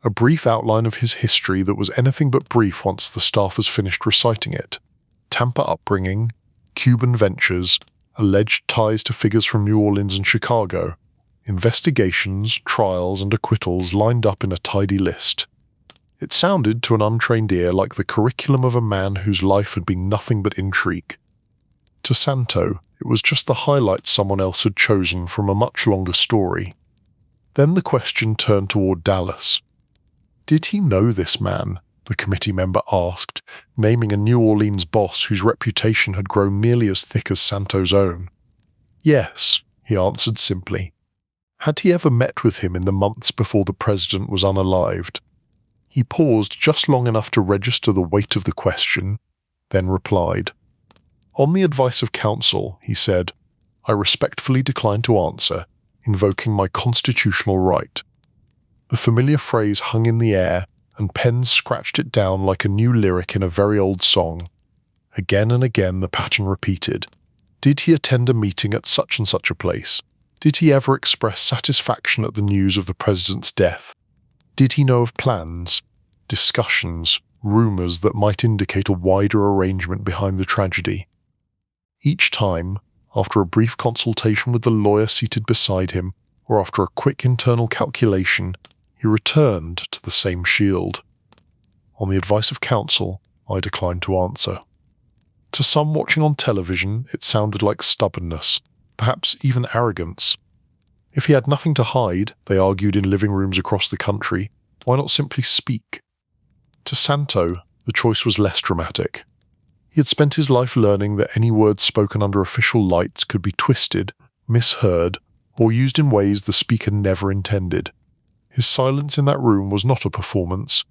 a brief outline of his history that was anything but brief once the staffers finished reciting it, Tampa upbringing, Cuban ventures, alleged ties to figures from New Orleans and Chicago, investigations, trials, and acquittals lined up in a tidy list. It sounded to an untrained ear like the curriculum of a man whose life had been nothing but intrigue. To Santo, it was just the highlights someone else had chosen from a much longer story. Then the question turned toward Dallas. Did he know this man? The committee member asked, naming a New Orleans boss whose reputation had grown nearly as thick as Santo's own. Yes, he answered simply. Had he ever met with him in the months before the president was unalived? He paused just long enough to register the weight of the question, then replied. On the advice of counsel, he said, I respectfully decline to answer, invoking my constitutional right. The familiar phrase hung in the air, and pens scratched it down like a new lyric in a very old song. Again and again the pattern repeated. Did he attend a meeting at such and such a place? Did he ever express satisfaction at the news of the president's death? Did he know of plans, discussions, rumors that might indicate a wider arrangement behind the tragedy? Each time, after a brief consultation with the lawyer seated beside him, or after a quick internal calculation, he returned to the same shield. On the advice of counsel, I declined to answer. To some watching on television, it sounded like stubbornness, perhaps even arrogance. If he had nothing to hide, they argued in living rooms across the country, why not simply speak? To Santo, the choice was less dramatic. He had spent his life learning that any words spoken under official lights could be twisted, misheard, or used in ways the speaker never intended. His silence in that room was not a performance.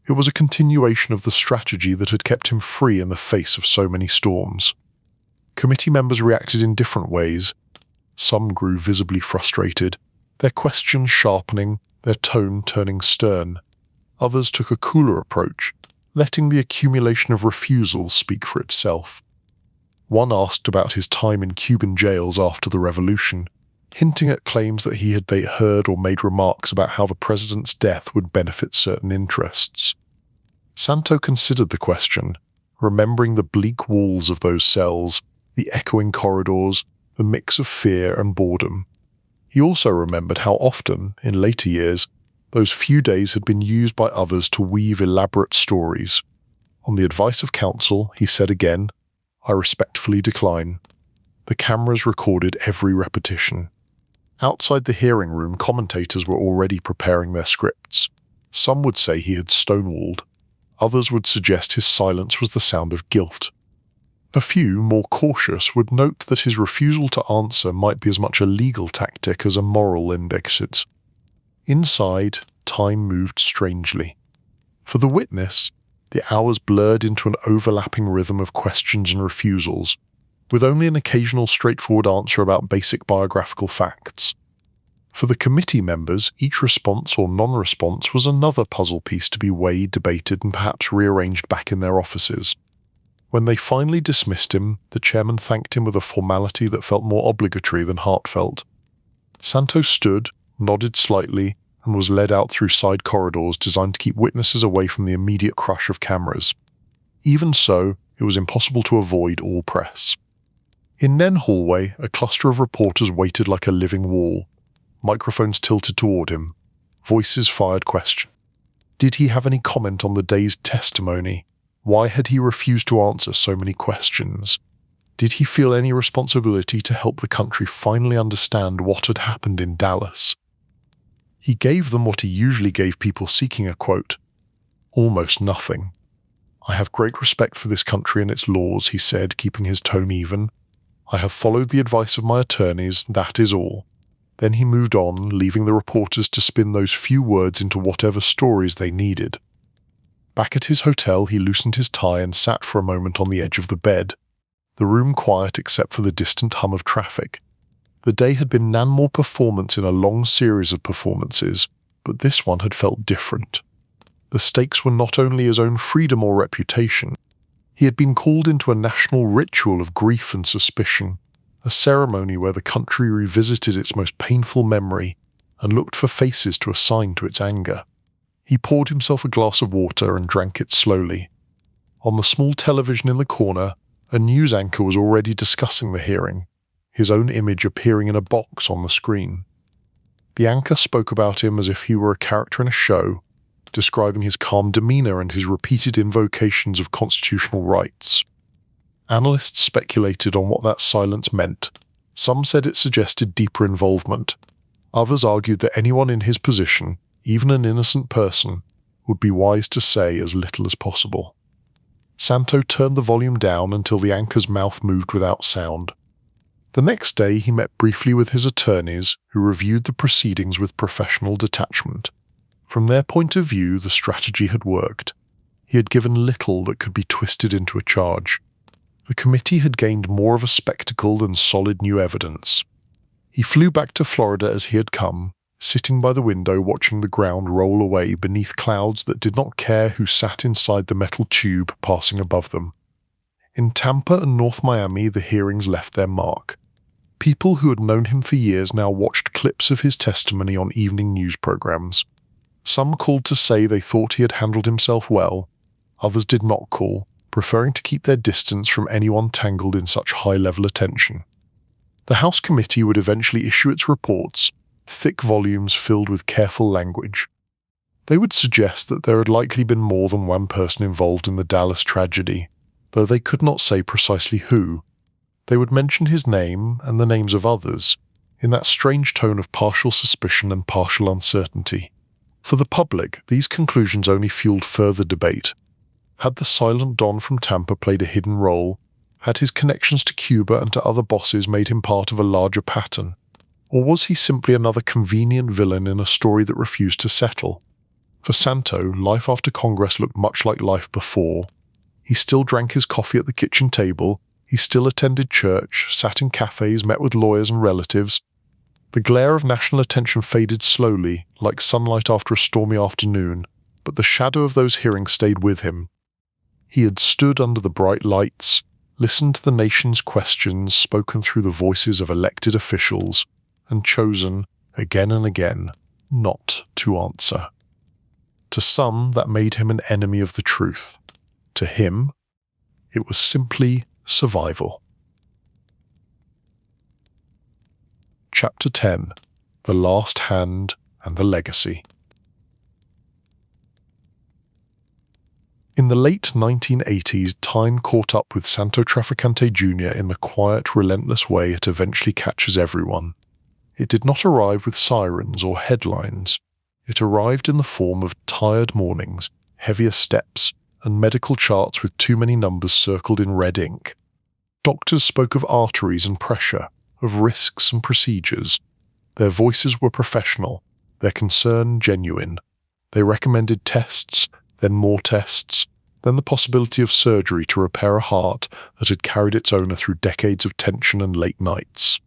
It was a continuation of the strategy that had kept him free in the face of so many storms. Committee members reacted in different ways. Some grew visibly frustrated, their questions sharpening, their tone turning stern. Others took a cooler approach, letting the accumulation of refusals speak for itself. One asked about his time in Cuban jails after the revolution, hinting at claims that they heard or made remarks about how the president's death would benefit certain interests. Santo considered the question, remembering the bleak walls of those cells, the echoing corridors, the mix of fear and boredom. He also remembered how often, in later years, those few days had been used by others to weave elaborate stories. On the advice of counsel, he said again, I respectfully decline. The cameras recorded every repetition. Outside the hearing room, commentators were already preparing their scripts. Some would say he had stonewalled. Others would suggest his silence was the sound of guilt. A few, more cautious, would note that his refusal to answer might be as much a legal tactic as a moral index. Inside, time moved strangely. For the witness, the hours blurred into an overlapping rhythm of questions and refusals, with only an occasional straightforward answer about basic biographical facts. For the committee members, each response or non-response was another puzzle piece to be weighed, debated, and perhaps rearranged back in their offices. When they finally dismissed him, the chairman thanked him with a formality that felt more obligatory than heartfelt. Santo stood, nodded slightly, and was led out through side corridors designed to keep witnesses away from the immediate crush of cameras. Even so, it was impossible to avoid all press. In Nen hallway, a cluster of reporters waited like a living wall, microphones tilted toward him, voices fired questions. Did he have any comment on the day's testimony? Why had he refused to answer so many questions? Did he feel any responsibility to help the country finally understand what had happened in Dallas? He gave them what he usually gave people seeking a quote, almost nothing. I have great respect for this country and its laws, he said, keeping his tone even. I have followed the advice of my attorneys, that is all. Then he moved on, leaving the reporters to spin those few words into whatever stories they needed. Back at his hotel, he loosened his tie and sat for a moment on the edge of the bed, the room quiet except for the distant hum of traffic. The day had been Nanmore performance in a long series of performances, but this one had felt different. The stakes were not only his own freedom or reputation. He had been called into a national ritual of grief and suspicion, a ceremony where the country revisited its most painful memory and looked for faces to assign to its anger. He poured himself a glass of water and drank it slowly. On the small television in the corner, a news anchor was already discussing the hearing, his own image appearing in a box on the screen. The anchor spoke about him as if he were a character in a show, describing his calm demeanor and his repeated invocations of constitutional rights. Analysts speculated on what that silence meant. Some said it suggested deeper involvement. Others argued that anyone in his position, even an innocent person, would be wise to say as little as possible. Santo turned the volume down until the anchor's mouth moved without sound. The next day he met briefly with his attorneys, who reviewed the proceedings with professional detachment. From their point of view, the strategy had worked. He had given little that could be twisted into a charge. The committee had gained more of a spectacle than solid new evidence. He flew back to Florida as he had come, sitting by the window watching the ground roll away beneath clouds that did not care who sat inside the metal tube passing above them. In Tampa and North Miami, the hearings left their mark. People who had known him for years now watched clips of his testimony on evening news programs. Some called to say they thought he had handled himself well. Others did not call, preferring to keep their distance from anyone tangled in such high-level attention. The House Committee would eventually issue its reports, thick volumes filled with careful language. They would suggest that there had likely been more than one person involved in the Dallas tragedy, though they could not say precisely who. They would mention his name and the names of others, in that strange tone of partial suspicion and partial uncertainty. For the public, these conclusions only fueled further debate. Had the silent Don from Tampa played a hidden role? Had his connections to Cuba and to other bosses made him part of a larger pattern? Or was he simply another convenient villain in a story that refused to settle? For Santo, life after Congress looked much like life before. He still drank his coffee at the kitchen table. He still attended church, sat in cafes, met with lawyers and relatives. The glare of national attention faded slowly, like sunlight after a stormy afternoon, but the shadow of those hearings stayed with him. He had stood under the bright lights, listened to the nation's questions spoken through the voices of elected officials, and chosen, again and again, not to answer. To some, that made him an enemy of the truth. To him, it was simply survival. Chapter 10. The Last Hand and the Legacy. In the late 1980s, time caught up with Santo Trafficante Junior in the quiet, relentless way it eventually catches everyone. It did not arrive with sirens or headlines. It arrived in the form of tired mornings, heavier steps, and medical charts with too many numbers circled in red ink. Doctors spoke of arteries and pressure, of risks and procedures. Their voices were professional, their concern genuine. They recommended tests, then more tests, then the possibility of surgery to repair a heart that had carried its owner through decades of tension and late nights.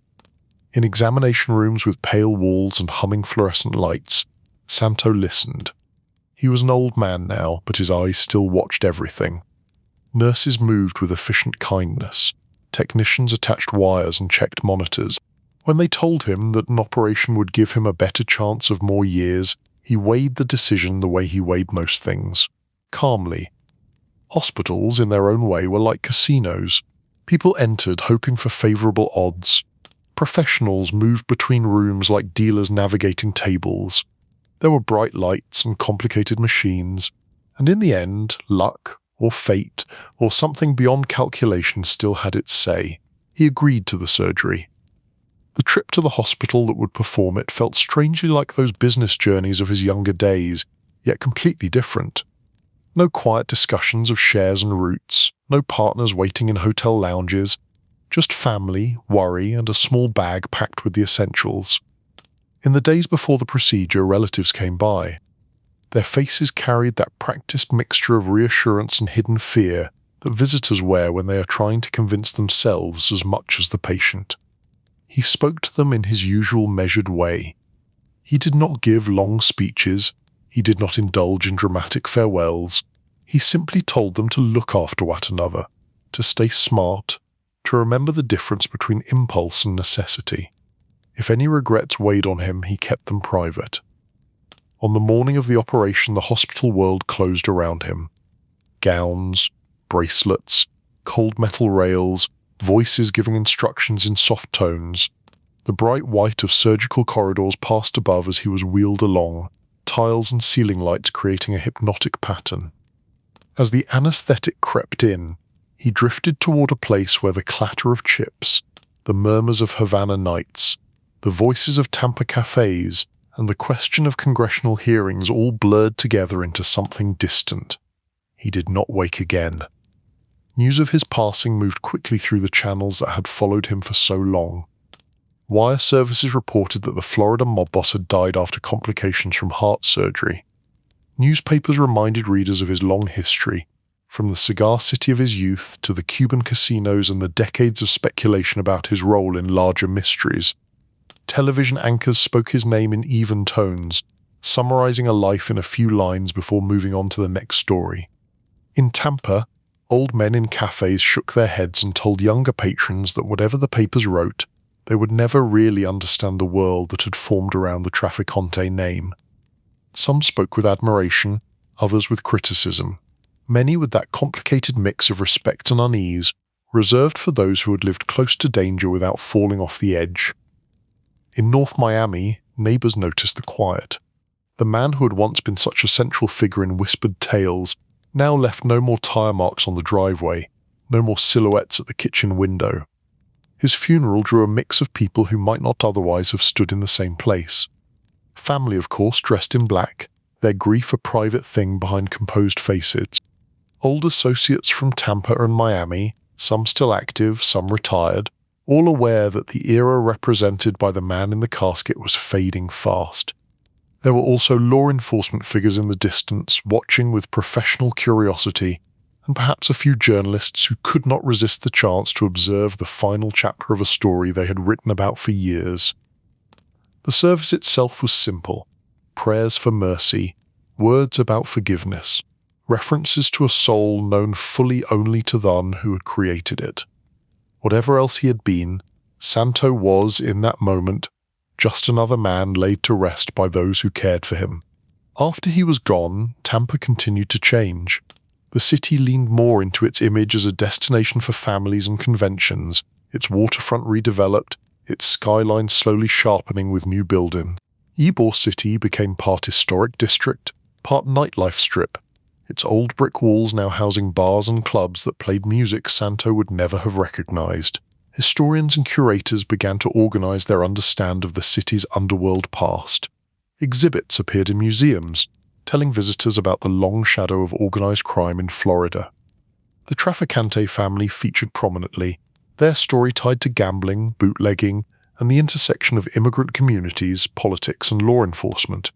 In examination rooms with pale walls and humming fluorescent lights, Santo listened. He was an old man now, but his eyes still watched everything. Nurses moved with efficient kindness. Technicians attached wires and checked monitors. When they told him that an operation would give him a better chance of more years, he weighed the decision the way he weighed most things, calmly. Hospitals, in their own way, were like casinos. People entered hoping for favorable odds. Professionals moved between rooms like dealers navigating tables. There were bright lights and complicated machines, and in the end, luck, or fate, or something beyond calculation still had its say. He agreed to the surgery. The trip to the hospital that would perform it felt strangely like those business journeys of his younger days, yet completely different. No quiet discussions of shares and routes, no partners waiting in hotel lounges, just family, worry, and a small bag packed with the essentials. In the days before the procedure, relatives came by. Their faces carried that practiced mixture of reassurance and hidden fear that visitors wear when they are trying to convince themselves as much as the patient. He spoke to them in his usual measured way. He did not give long speeches. He did not indulge in dramatic farewells. He simply told them to look after one another, to stay smart, to remember the difference between impulse and necessity. If any regrets weighed on him, he kept them private. On the morning of the operation, the hospital world closed around him. Gowns, bracelets, cold metal rails, voices giving instructions in soft tones. The bright white of surgical corridors passed above as he was wheeled along, tiles and ceiling lights creating a hypnotic pattern. As the anesthetic crept in, he drifted toward a place where the clatter of chips, the murmurs of Havana nights, the voices of Tampa cafes, and the question of congressional hearings all blurred together into something distant. He did not wake again. News of his passing moved quickly through the channels that had followed him for so long. Wire services reported that the Florida mob boss had died after complications from heart surgery. Newspapers reminded readers of his long history, from the cigar city of his youth to the Cuban casinos and the decades of speculation about his role in larger mysteries. Television anchors spoke his name in even tones, summarizing a life in a few lines before moving on to the next story. In Tampa, old men in cafes shook their heads and told younger patrons that whatever the papers wrote, they would never really understand the world that had formed around the Trafficante name. Some spoke with admiration, others with criticism, many with that complicated mix of respect and unease, reserved for those who had lived close to danger without falling off the edge. In North Miami, neighbors noticed the quiet. The man who had once been such a central figure in whispered tales now left no more tire marks on the driveway, no more silhouettes at the kitchen window. His funeral drew a mix of people who might not otherwise have stood in the same place. Family, of course, dressed in black, their grief a private thing behind composed faces. Old associates from Tampa and Miami, some still active, some retired, all aware that the era represented by the man in the casket was fading fast. There were also law enforcement figures in the distance, watching with professional curiosity, and perhaps a few journalists who could not resist the chance to observe the final chapter of a story they had written about for years. The service itself was simple: prayers for mercy, words about forgiveness, references to a soul known fully only to the one who had created it. Whatever else he had been, Santo was, in that moment, just another man laid to rest by those who cared for him. After he was gone, Tampa continued to change. The city leaned more into its image as a destination for families and conventions, its waterfront redeveloped, its skyline slowly sharpening with new buildings. Ybor City became part historic district, part nightlife strip, its old brick walls now housing bars and clubs that played music Santo would never have recognized. Historians and curators began to organize their understanding of the city's underworld past. Exhibits appeared in museums, telling visitors about the long shadow of organized crime in Florida. The Trafficante family featured prominently, their story tied to gambling, bootlegging, and the intersection of immigrant communities, politics, and law enforcement.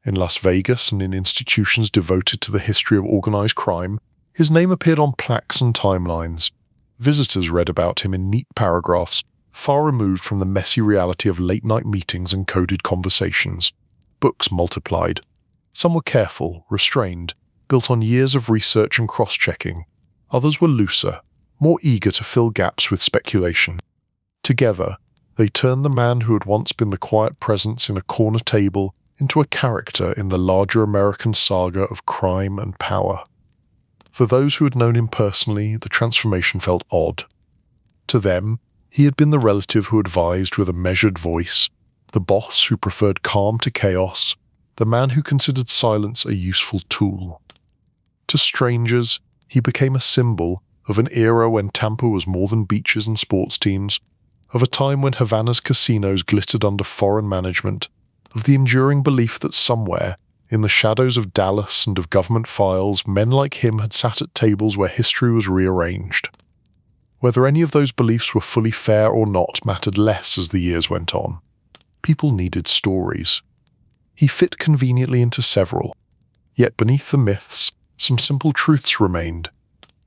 In Las Vegas and in institutions devoted to the history of organized crime, his name appeared on plaques and timelines. Visitors read about him in neat paragraphs, far removed from the messy reality of late-night meetings and coded conversations. Books multiplied. Some were careful, restrained, built on years of research and cross-checking. Others were looser, more eager to fill gaps with speculation. Together, they turned the man who had once been the quiet presence in a corner table into a character in the larger American saga of crime and power. For those who had known him personally, the transformation felt odd. To them, he had been the relative who advised with a measured voice, the boss who preferred calm to chaos, the man who considered silence a useful tool. To strangers, he became a symbol of an era when Tampa was more than beaches and sports teams, of a time when Havana's casinos glittered under foreign management, of the enduring belief that somewhere, in the shadows of Dallas and of government files, men like him had sat at tables where history was rearranged. Whether any of those beliefs were fully fair or not mattered less as the years went on. People needed stories. He fit conveniently into several. Yet beneath the myths, some simple truths remained.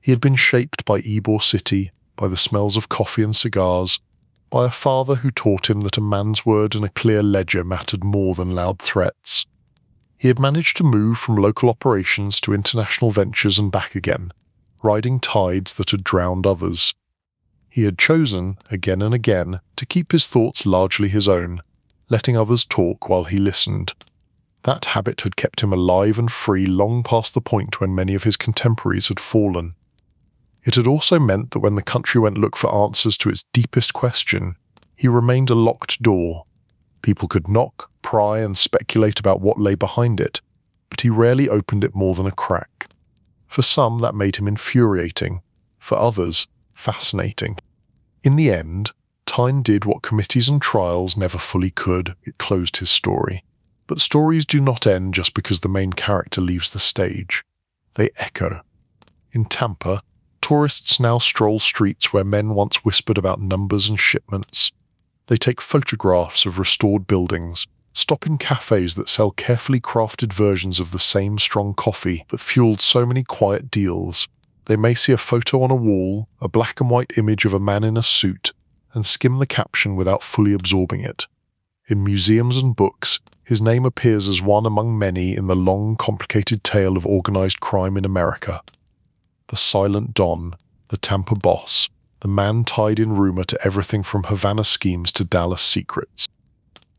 He had been shaped by Ybor City, by the smells of coffee and cigars, by a father who taught him that a man's word and a clear ledger mattered more than loud threats. He had managed to move from local operations to international ventures and back again, riding tides that had drowned others. He had chosen, again and again, to keep his thoughts largely his own, letting others talk while he listened. That habit had kept him alive and free long past the point when many of his contemporaries had fallen. It had also meant that when the country went look for answers to its deepest question, he remained a locked door. People could knock, pry, and speculate about what lay behind it, but he rarely opened it more than a crack. For some, that made him infuriating. For others, fascinating. In the end, Tyne did what committees and trials never fully could. It closed his story. But stories do not end just because the main character leaves the stage. They echo. In Tampa, tourists now stroll streets where men once whispered about numbers and shipments. They take photographs of restored buildings, stop in cafes that sell carefully crafted versions of the same strong coffee that fueled so many quiet deals. They may see a photo on a wall, a black and white image of a man in a suit, and skim the caption without fully absorbing it. In museums and books, his name appears as one among many in the long, complicated tale of organized crime in America. The silent Don, the Tampa boss, the man tied in rumor to everything from Havana schemes to Dallas secrets.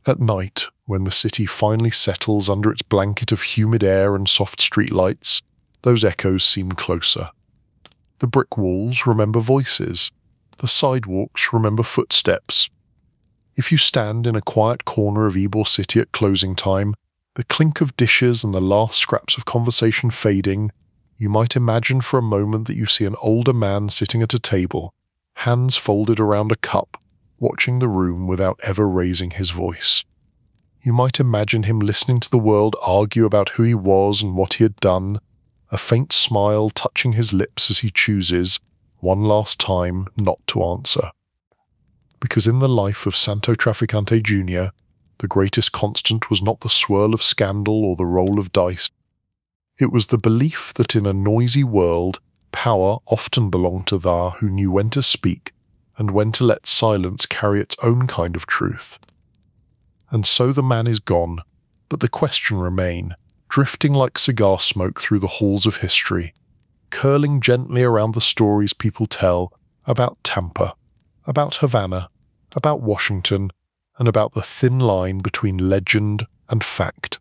At night, when the city finally settles under its blanket of humid air and soft streetlights, those echoes seem closer. The brick walls remember voices. The sidewalks remember footsteps. If you stand in a quiet corner of Ybor City at closing time, the clink of dishes and the last scraps of conversation fading, you might imagine for a moment that you see an older man sitting at a table, hands folded around a cup, watching the room without ever raising his voice. You might imagine him listening to the world argue about who he was and what he had done, a faint smile touching his lips as he chooses, one last time, not to answer. Because in the life of Santo Trafficante Junior, the greatest constant was not the swirl of scandal or the roll of dice. It was the belief that in a noisy world, power often belonged to those who knew when to speak and when to let silence carry its own kind of truth. And so the man is gone, but the question remains, drifting like cigar smoke through the halls of history, curling gently around the stories people tell about Tampa, about Havana, about Washington, and about the thin line between legend and fact.